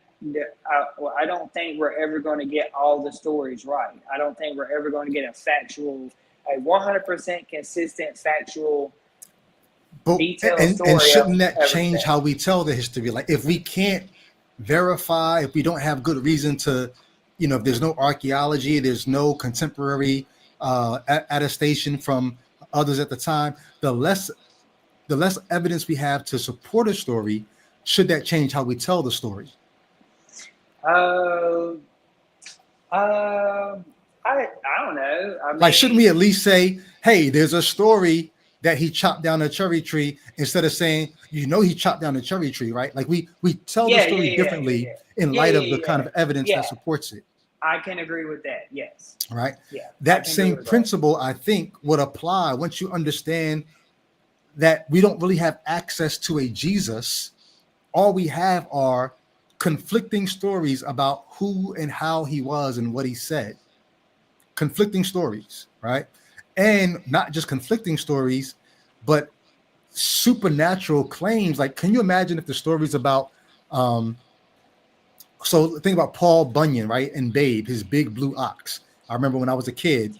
I don't think we're ever going to get all the stories right. I don't think we're ever going to get a 100% consistent, factual, detailed story. And shouldn't that change how we tell the history? Like if we can't verify, if we don't have good reason to, if there's no archaeology, there's no contemporary attestation from others at the time, the less evidence we have to support a story, should that change how we tell the story? I don't know. Like, shouldn't we at least say, hey, there's a story that he chopped down a cherry tree, instead of saying, he chopped down a cherry tree, right? Like we tell the story differently in light of the kind of evidence that supports it. I can agree with that. Yes. Right. Yeah. That same principle, I think, would apply once you understand that we don't really have access to a Jesus. All we have are conflicting stories about who and how he was and what he said. Conflicting stories, right? And not just conflicting stories, but supernatural claims. Like, can you imagine if the stories about so think about Paul Bunyan, right? And Babe, his big blue ox. I remember when I was a kid.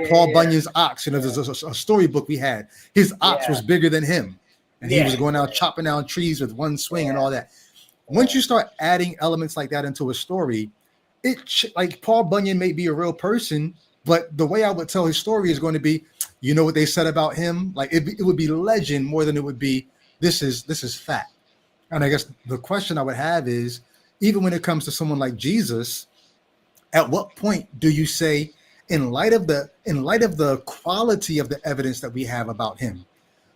Paul Bunyan's ox. There's a storybook we had. His ox was bigger than him, and he was going out chopping down trees with one swing and all that. Once you start adding elements like that into a story, like Paul Bunyan may be a real person, but the way I would tell his story is going to be, what they said about him. Like it would be legend more than it would be this is fact. And I guess the question I would have is, even when it comes to someone like Jesus, at what point do you say, in light of the quality of the evidence that we have about him,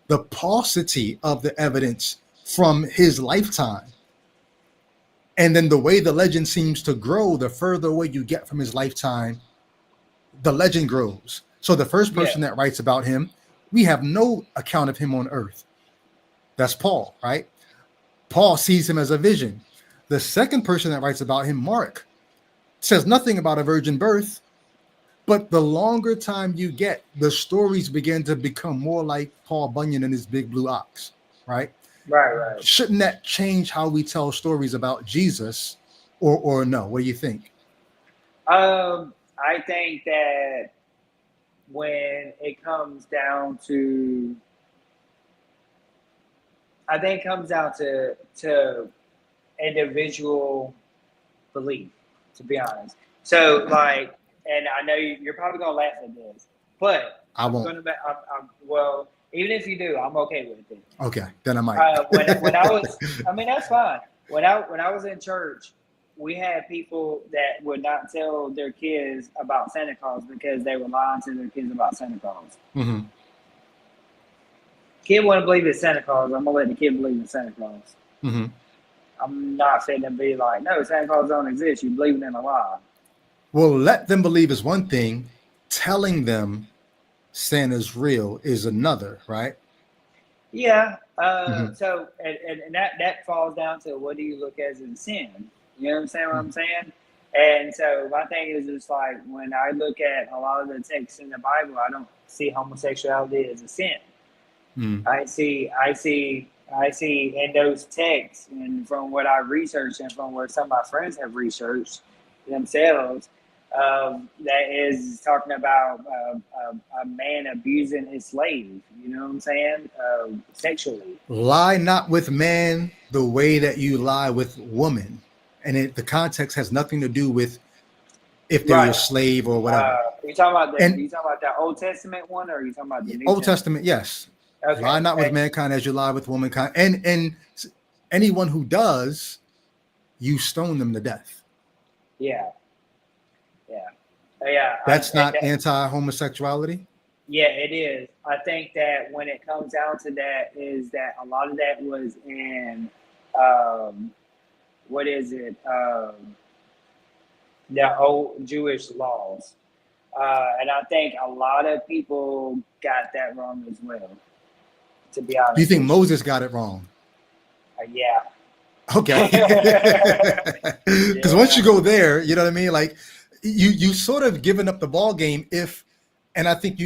the paucity of the evidence from his lifetime, and then the way the legend seems to grow, the further away you get from his lifetime, the legend grows. So the first person that writes about him, we have no account of him on earth. That's Paul, right? Paul sees him as a vision. The second person that writes about him, Mark, says nothing about a virgin birth, but the longer time you get, the stories begin to become more like Paul Bunyan and his big blue ox, right? Right. Shouldn't that change how we tell stories about Jesus, or no? What do you think? I think that when it comes down to, individual belief, to be honest. So, like, and I know you're probably gonna laugh at this, but I won't. Well, even if you do, I'm okay with it. Okay, then I might. When I was, that's fine. When I was in church, we had people that would not tell their kids about Santa Claus because they were lying to their kids about Santa Claus. Mm-hmm. Kid want to believe in Santa Claus. I'm gonna let the kid believe in Santa Claus. Mm-hmm. I'm not fitting to be like, no, Santa Claus don't exist. You believing in a lie. Well, let them believe is one thing. Telling them Santa's real is another, right? Yeah. So, and that falls down to, what do you look as a sin? You know what I'm saying? What I'm saying? And so my thing is just like, when I look at a lot of the texts in the Bible, I don't see homosexuality as a sin. I see in those texts, and from what I researched and from where some of my friends have researched themselves, that is talking about a man abusing his slave. You know what I'm saying? Sexually. Lie not with man the way that you lie with woman. and the context has nothing to do with if they're your Right. slave or whatever. You talking about the And you talking about the Old Testament one, or are you talking about the New Old Testament? Testament, yes, lie Okay. not with mankind as you lie with womankind, and anyone who does, you stone them to death. Yeah. Yeah. That's not anti-homosexuality. Yeah, it is. I think that when it comes down to that, is that a lot of that was in, um, what is it? The old Jewish laws. And I think a lot of people got that wrong as well, to be Do you honest think with Moses got it wrong? you. Yeah. Okay. Because once you go there, you know what I mean? Like you sort of given up the ball game and I think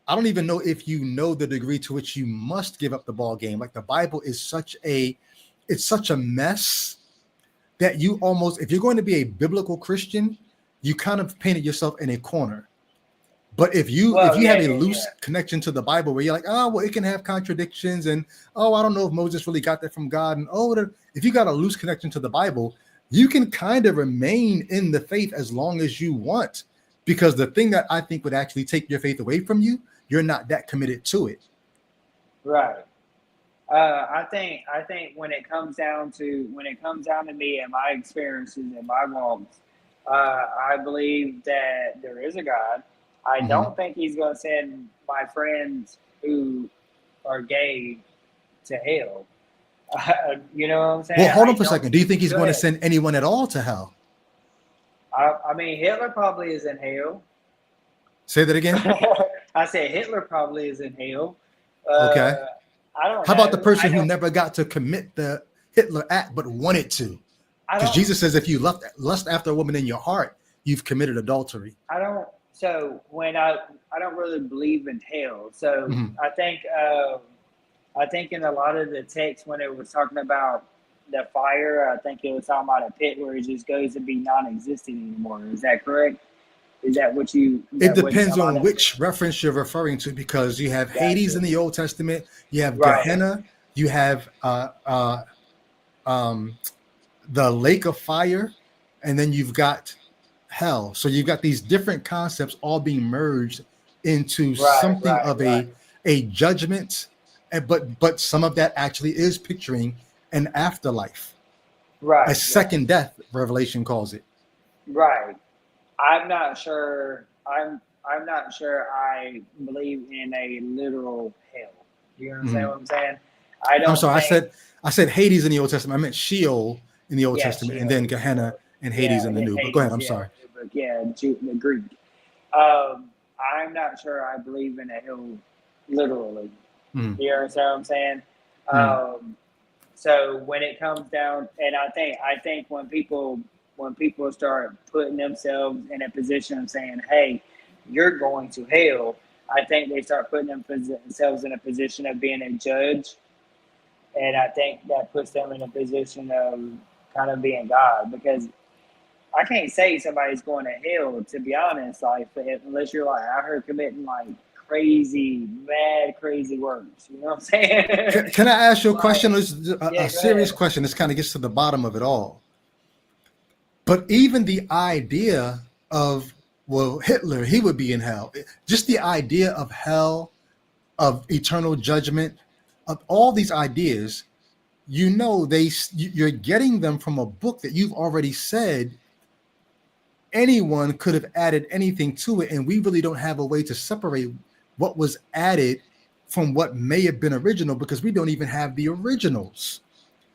I don't even know if you know the degree to which you must give up the ball game. Like the Bible is it's such a mess that you almost, if you're going to be a biblical Christian, you kind of painted yourself in a corner. But if you have a loose connection to the Bible where you're like, oh, well, it can have contradictions, and oh, I don't know if Moses really got that from God, and if you got a loose connection to the Bible, you can kind of remain in the faith as long as you want, because the thing that I think would actually take your faith away from you, you're not that committed to it. Right. I think when it comes down to me and my experiences and my walks, I believe that there is a God. I don't think He's going to send my friends who are gay to hell. You know what I'm saying? Well, hold on for a second. Do you think He's going to send anyone at all to hell? I mean, Hitler probably is in hell. Say that again. I said Hitler probably is in hell. Okay. I don't know. How about the person who never got to commit the Hitler act but wanted to? Because Jesus says if you lust after a woman in your heart, you've committed adultery. So when I don't really believe in hell. So I think in a lot of the text when it was talking about the fire, I think it was talking about a pit where it just goes to be non-existent anymore. Is that correct? Is that what you? It depends on which reference you're referring to, because you have Hades in the Old Testament, you have Gehenna, you have the lake of fire, and then you've got hell. So you've got these different concepts all being merged into something of a judgment, but some of that actually is picturing an afterlife, a second death. Revelation calls it. Right. I'm not sure. I'm not sure. I believe in a literal hell. Do you understand what I'm saying? I'm sorry. I said Hades in the Old Testament. I meant Sheol in the Old Testament, and then Gehenna and Hades in the New. But go ahead. I'm sorry. The Greek. I'm not sure I believe in a hell literally. You understand what I'm saying? So when it comes down, and I think when people start putting themselves in a position of saying, "Hey, you're going to hell," I think they start putting themselves in a position of being a judge, and I think that puts them in a position of kind of being God, because I can't say somebody's going to hell, to be honest, like unless you're like out here committing like crazy works. You know what I'm saying? Can I ask you a question? A serious question. This kind of gets to the bottom of it all. But even the idea of, well, Hitler, he would be in hell. Just the idea of hell, of eternal judgment, of all these ideas, you're getting them from a book that you've already said anyone could have added anything to it, and we really don't have a way to separate what was added from what may have been original, because we don't even have the originals.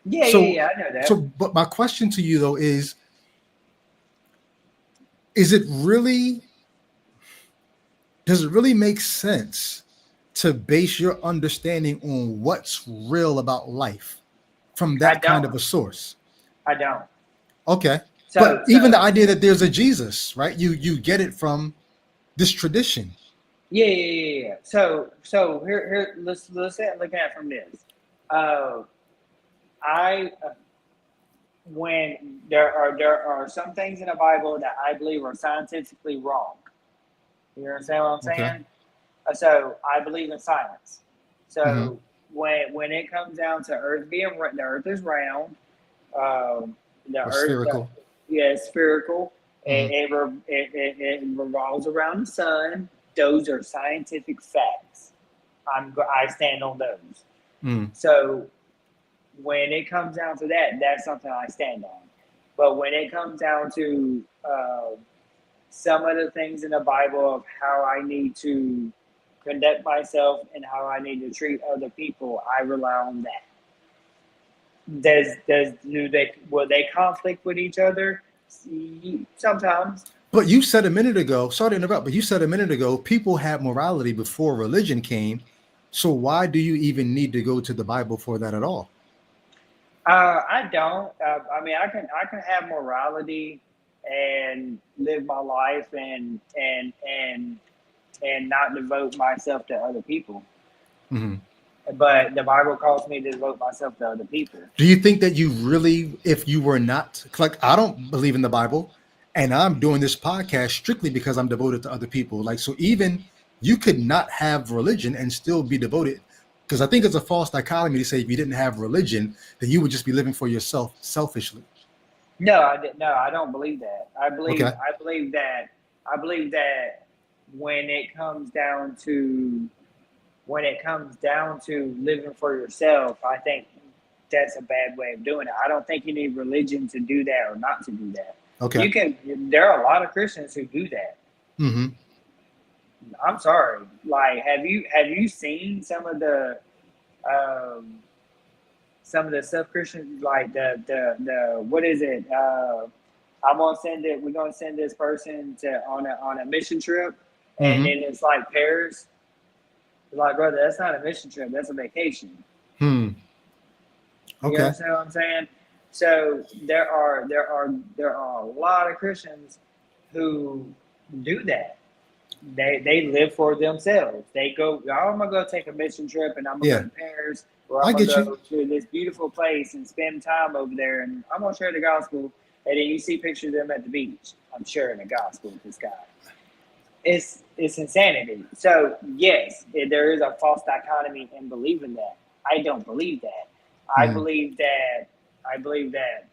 Yeah, I know that. So, but my question to you though is does it really make sense to base your understanding on what's real about life from that kind of a source? I don't. Okay. But even the idea that there's a Jesus, right? You get it from this tradition. Yeah. So here let's look at it from this. When there are some things in the Bible that I believe are scientifically wrong. You understand what I'm saying? So I believe in science. So when it comes down to Earth the Earth is round, The Or earth, spherical. yeah, it's spherical. Mhm. It revolves around the sun. Those are scientific facts. I stand on those. Mm. So when it comes down to that, that's something I stand on. But when it comes down to some of the things in the Bible of how I need to conduct myself and how I need to treat other people, I rely on that. Do they will they conflict with each other? Sometimes. But you said a minute ago, sorry to interrupt, but you said a minute ago, people had morality before religion came. So why do you even need to go to the Bible for that at all? I don't. I mean, I can have morality and live my life and not devote myself to other people. Mhm. But the Bible calls me to devote myself to other people. Do you think that you really, if you were not, like, I don't believe in the Bible, and I'm doing this podcast strictly because I'm devoted to other people. Like, so even you could not have religion and still be devoted. Because I think it's a false dichotomy to say if you didn't have religion, then you would just be living for yourself selfishly. No, no, I don't believe that. Okay. I believe that when it comes down to living for yourself, I think that's a bad way of doing it. I don't think you need religion to do that or not to do that. Okay. There are a lot of Christians who do that. Mm-hmm. I'm sorry. Like, have you seen um, some of the sub Christians, like the what is it? We're gonna send this person to on a mission trip, and Mm-hmm. then it's like pairs. Like, brother, that's not a mission trip. That's a vacation. Hmm. You Okay. understand what I'm saying? So there are a lot of Christians who do that. They live for themselves. They go, oh, I'm gonna go take a mission trip, and I'm gonna Yeah. go to Paris, or I I'm gonna get you. go to this beautiful place and spend time over there, and I'm gonna share the gospel. And then you see pictures of them at the beach. I'm sharing the gospel with this guy. It's insanity. So yes, there is a false dichotomy in believing that. I don't believe that. I Mm. believe that. I believe that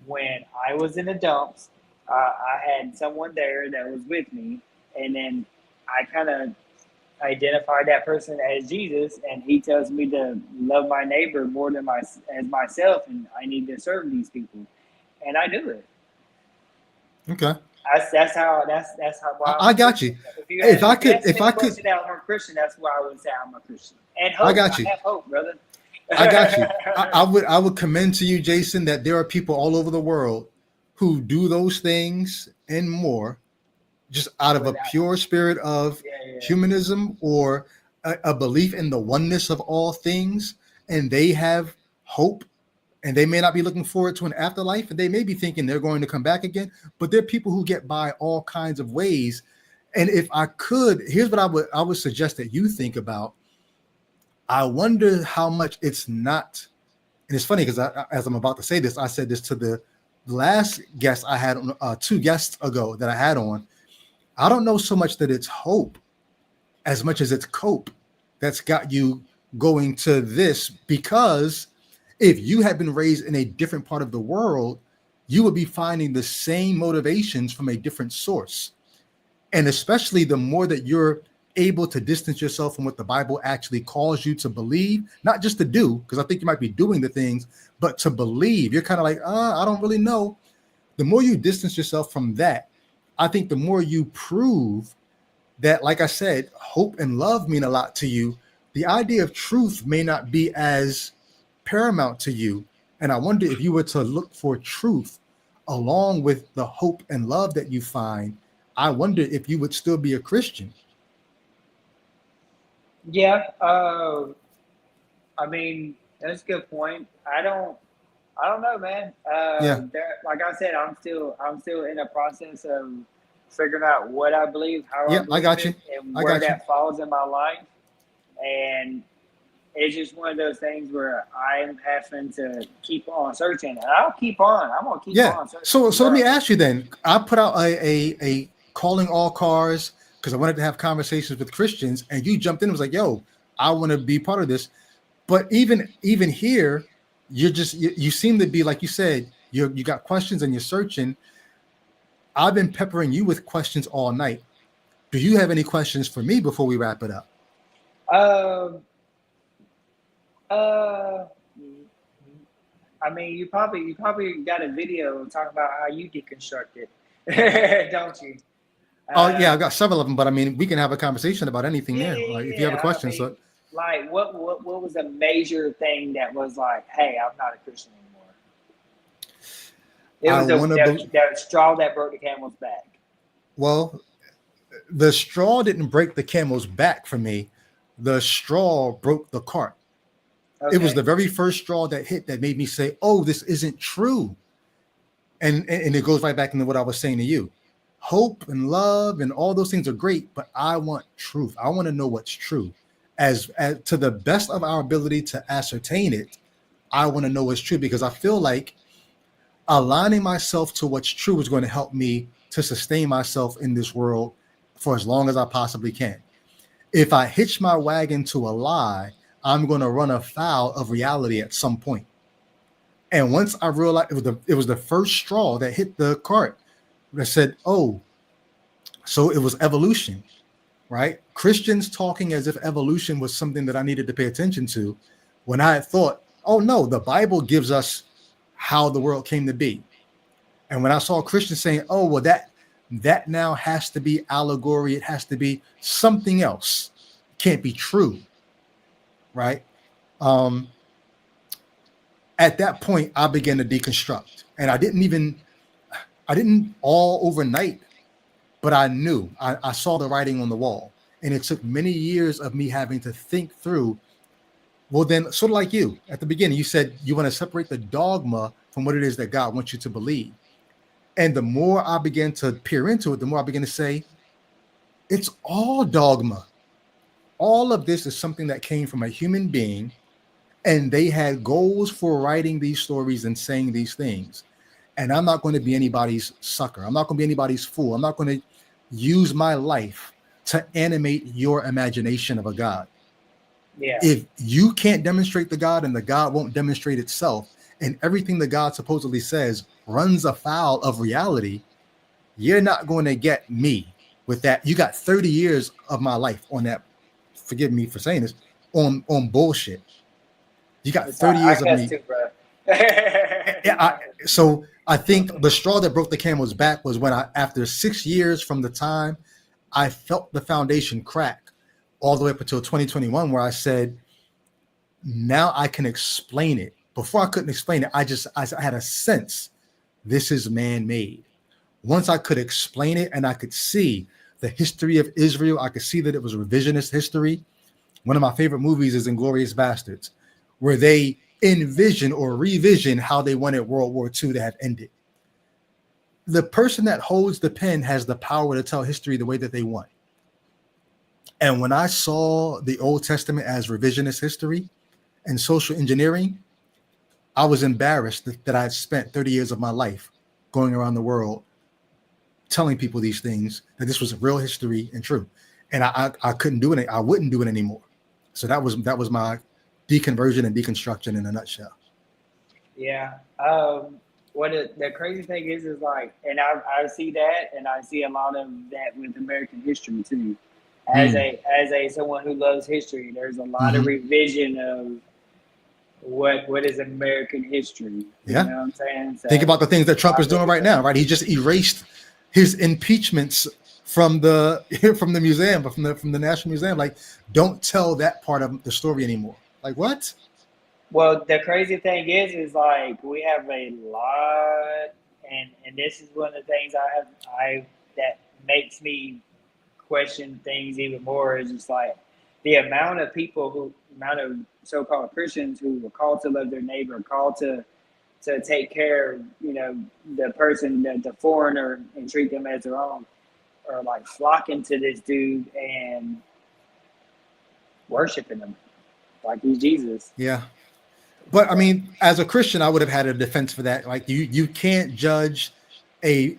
when I was in the dumps, I had someone there that was with me, and then I kind of identify that person as Jesus, and he tells me to love my neighbor more than as myself, and I need to serve these people, and I do it. Okay. That's how why I'm I a got Christian. you. If I If you could, ask me if the I could, question that I'm a Christian, that's why I would say I'm a Christian. And I hope got I you. have hope, brother. I got you. I would commend to you, Jason, that there are people all over the world who do those things and more just out of a Without, pure spirit of yeah. humanism or a belief in the oneness of all things, and they have hope, and they may not be looking forward to an afterlife, and they may be thinking they're going to come back again, but there are people who get by all kinds of ways. And if I could, here's what I would suggest that you think about. I wonder how much it's not, and it's funny because as I'm about to say this, I said this to the last guest I had on, 2 guests ago that I had on. I don't know so much that it's hope as much as it's cope that's got you going to this, because if you had been raised in a different part of the world, you would be finding the same motivations from a different source. And especially the more that you're able to distance yourself from what the Bible actually calls you to believe, not just to do, because I think you might be doing the things, but to believe. You're kind of like, I don't really know. The more you distance yourself from that, I think the more you prove that, like I said, hope and love mean a lot to you. The idea of truth may not be as paramount to you. And I wonder if you were to look for truth along with the hope and love that you find, I wonder if you would still be a Christian. Yeah, I mean, that's a good point. I don't know, man. Yeah. Like I said, I'm still in a process of figuring out what I believe, how I Yeah, I believe got you. it, and I where got you. that falls in my life. And it's just one of those things where I'm having to keep on searching, and I'll keep on. I'm gonna keep Yeah. on searching, So let me regardless. ask you then. I put out a calling all cars because I wanted to have conversations with Christians, and you jumped in and was like, yo, I want to be part of this. But even here, you seem to be, like you said, You got questions and you're searching. I've been peppering you with questions all night. Do you have any questions for me before we wrap it up? Um, uh, I mean, you probably got a video talking about how you deconstruct it, don't you? Oh yeah, I've Um, got several of them, but I mean, we can have a conversation about anything yeah, there. yeah, Like if you have a yeah. I question, so mean, like, what was a major thing that was like, hey, I'm not a Christian anymore? It I was want to. the straw that broke the camel's back. Well, the straw didn't break the camel's back for me. The straw broke the cart. It was Okay. the very first straw that hit that made me say, "Oh, this isn't true." And it goes right back into what I was saying to you. Hope and love and all those things are great, but I want truth. I want to know what's true. As to the best of our ability to ascertain it, I want to know what's true because I feel like aligning myself to what's true is going to help me to sustain myself in this world for as long as I possibly can. If I hitch my wagon to a lie, I'm going to run afoul of reality at some point. And once I realized it was the first straw that hit the cart that said, "Oh, so it was evolution," right? Christians talking as if evolution was something that I needed to pay attention to, when I had thought, "Oh no, the Bible gives us how the world came to be." And when I saw Christians saying, "Oh, well, that now has to be allegory, it has to be something else, it can't be true," right? Um, at that point, I began to deconstruct, and I didn't all overnight, but I knew I saw the writing on the wall, and it took many years of me having to think through. Well, then, sort of like you at the beginning, you said you want to separate the dogma from what it is that God wants you to believe. And the more I began to peer into it, the more I began to say, it's all dogma. All of this is something that came from a human being, and they had goals for writing these stories and saying these things. And I'm not going to be anybody's sucker. I'm not going to be anybody's fool. I'm not going to use my life to animate your imagination of a God. Yeah. If you can't demonstrate the God and the God won't demonstrate itself, and everything the God supposedly says runs afoul of reality, you're not going to get me with that. You got 30 years of my life on that. Forgive me for saying this, on bullshit. You got 30 I years of guess me. too, bro. So I think the straw that broke the camel's back was when after 6 years from the time I felt the foundation crack, all the way up until 2021, where I said, now I can explain it. Before I couldn't explain it, I had a sense this is man-made. Once I could explain it and I could see the history of Israel, I could see that it was revisionist history. One of my favorite movies is Inglourious Bastards, where they envision or revision how they wanted World War II to have ended. The person that holds the pen has the power to tell history the way that they want. And when I saw the Old Testament as revisionist history and social engineering, I was embarrassed that I had spent 30 years of my life going around the world telling people these things, that this was real history and true. And I couldn't do it. I wouldn't do it anymore. So that was my deconversion and deconstruction in a nutshell. Yeah. The crazy thing is like, and I see that, and I see a lot of that with American history too. As a someone who loves history, there's a lot of Mm-hmm. revision of what is American history. You know Yeah. what I'm saying? So Think about the things that Trump I is doing think right now, right? He just erased his impeachments from the from the museum, but from the National Museum. Like, don't tell that part of the story anymore. Like, what? Well, the crazy thing is like we have a lot, and this is one of the things I that makes me question things even more is just like the amount of amount of so-called Christians who were called to love their neighbor, called to take care of, the person, the foreigner, and treat them as their own, are like flocking to this dude and worshiping him like he's Jesus. Yeah. But I mean, as a Christian, I would have had a defense for that. Like, you can't judge a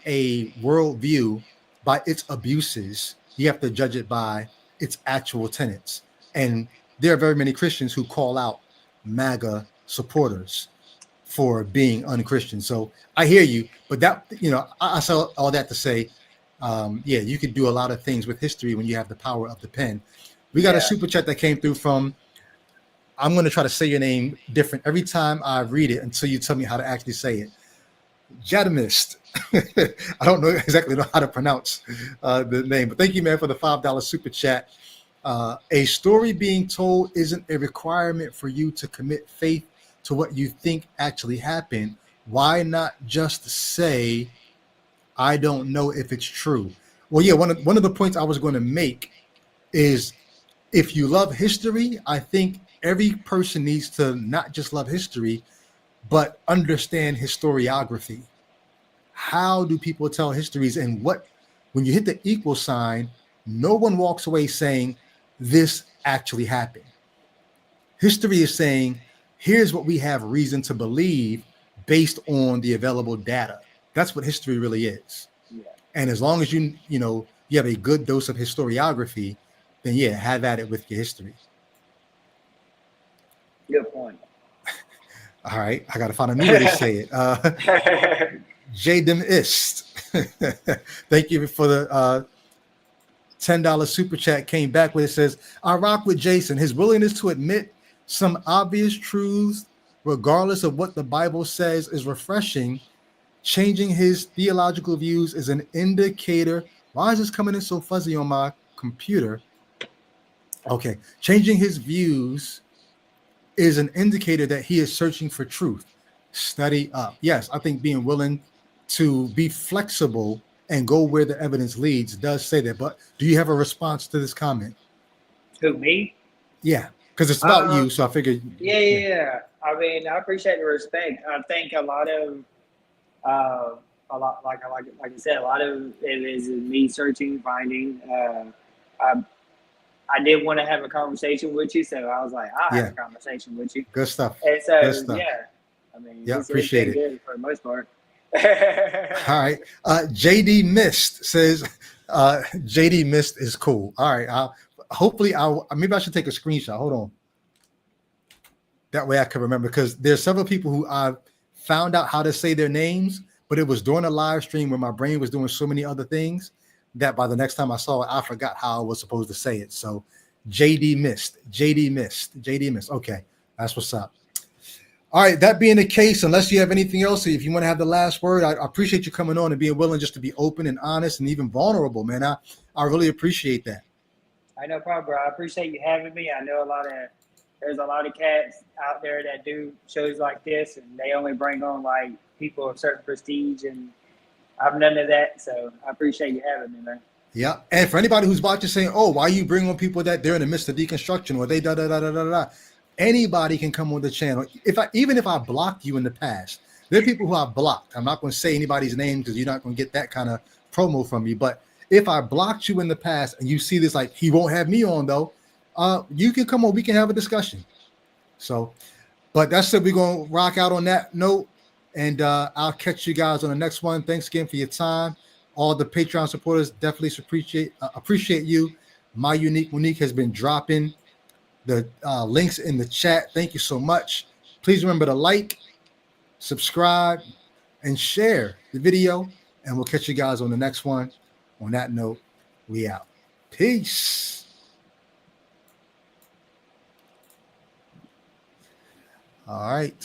worldview by its abuses. You have to judge it by its actual tenets. And there are very many Christians who call out MAGA supporters for being unchristian. So I hear you, but that, I saw all that to say, yeah, you could do a lot of things with history when you have the power of the pen. We got a super chat that came through from, I'm going to try to say your name different every time I read it until you tell me how to actually say it. Jadamist. I don't exactly know how to pronounce the name, but thank you, man, for the $5 super chat. A story being told isn't a requirement for you to commit faith to what you think actually happened. Why not just say, I don't know if it's true? Well, yeah, one of the points I was going to make is, if you love history, I think every person needs to not just love history, but understand historiography. How do people tell histories, and when you hit the equal sign, no one walks away saying this actually happened. History is saying, here's what we have reason to believe based on the available data. That's what history really is. Yeah. And as long as you have a good dose of historiography, then yeah, have at it with your history. Good point. All right, I got to find a new way to say it. Jadamist. Thank you for the $10 super chat. Came back with it, says, I rock with Jason. His willingness to admit some obvious truths, regardless of what the Bible says, is refreshing. Changing his theological views is an indicator. Why is this coming in so fuzzy on my computer? Okay. Changing his views is an indicator that he is searching for truth. Study up. Yes, I think being willing to be flexible and go where the evidence leads does say that. But do you have a response to this comment? Who, me? Yeah, because it's about you, so I figured. Yeah. I mean, I appreciate the respect. I think a lot like I said, a lot of it is me searching, finding. I did want to have a conversation with you, so I was like, I'll have a conversation with you. Good stuff. And so, Good stuff. yeah, I mean, appreciate it. Good for the most part. All right. JD Mist says, JD Mist is cool. All right. Maybe I should take a screenshot. Hold on. That way I can remember, because there's several people who I've found out how to say their names, but it was during a live stream where my brain was doing so many other things that by the next time I saw it, I forgot how I was supposed to say it. So JD Mist. Okay. That's what's up. All right. That being the case, unless you have anything else, if you want to have the last word, I appreciate you coming on and being willing just to be open and honest and even vulnerable, man. I really appreciate that. I know, problem, bro. I appreciate you having me. I know there's a lot of cats out there that do shows like this, and they only bring on like people of certain prestige, and I'm none of that. So I appreciate you having me, man. Yeah. And for anybody who's watching saying, oh, why you bring on people that they're in the midst of deconstruction, or they da. Anybody can come on the channel. Even if I blocked you in the past, there are people who I blocked. I'm not going to say anybody's name because you're not going to get that kind of promo from me. But if I blocked you in the past and you see this, like, he won't have me on though, you can come on. We can have a discussion. So, but that's it. We're going to rock out on that note, and I'll catch you guys on the next one. Thanks again for your time. All the Patreon supporters definitely appreciate you. My Unique Monique has been dropping the links in the chat. Thank you so much. Please remember to like, subscribe, and share the video, and we'll catch you guys on the next one. On that note, we out. Peace. All right.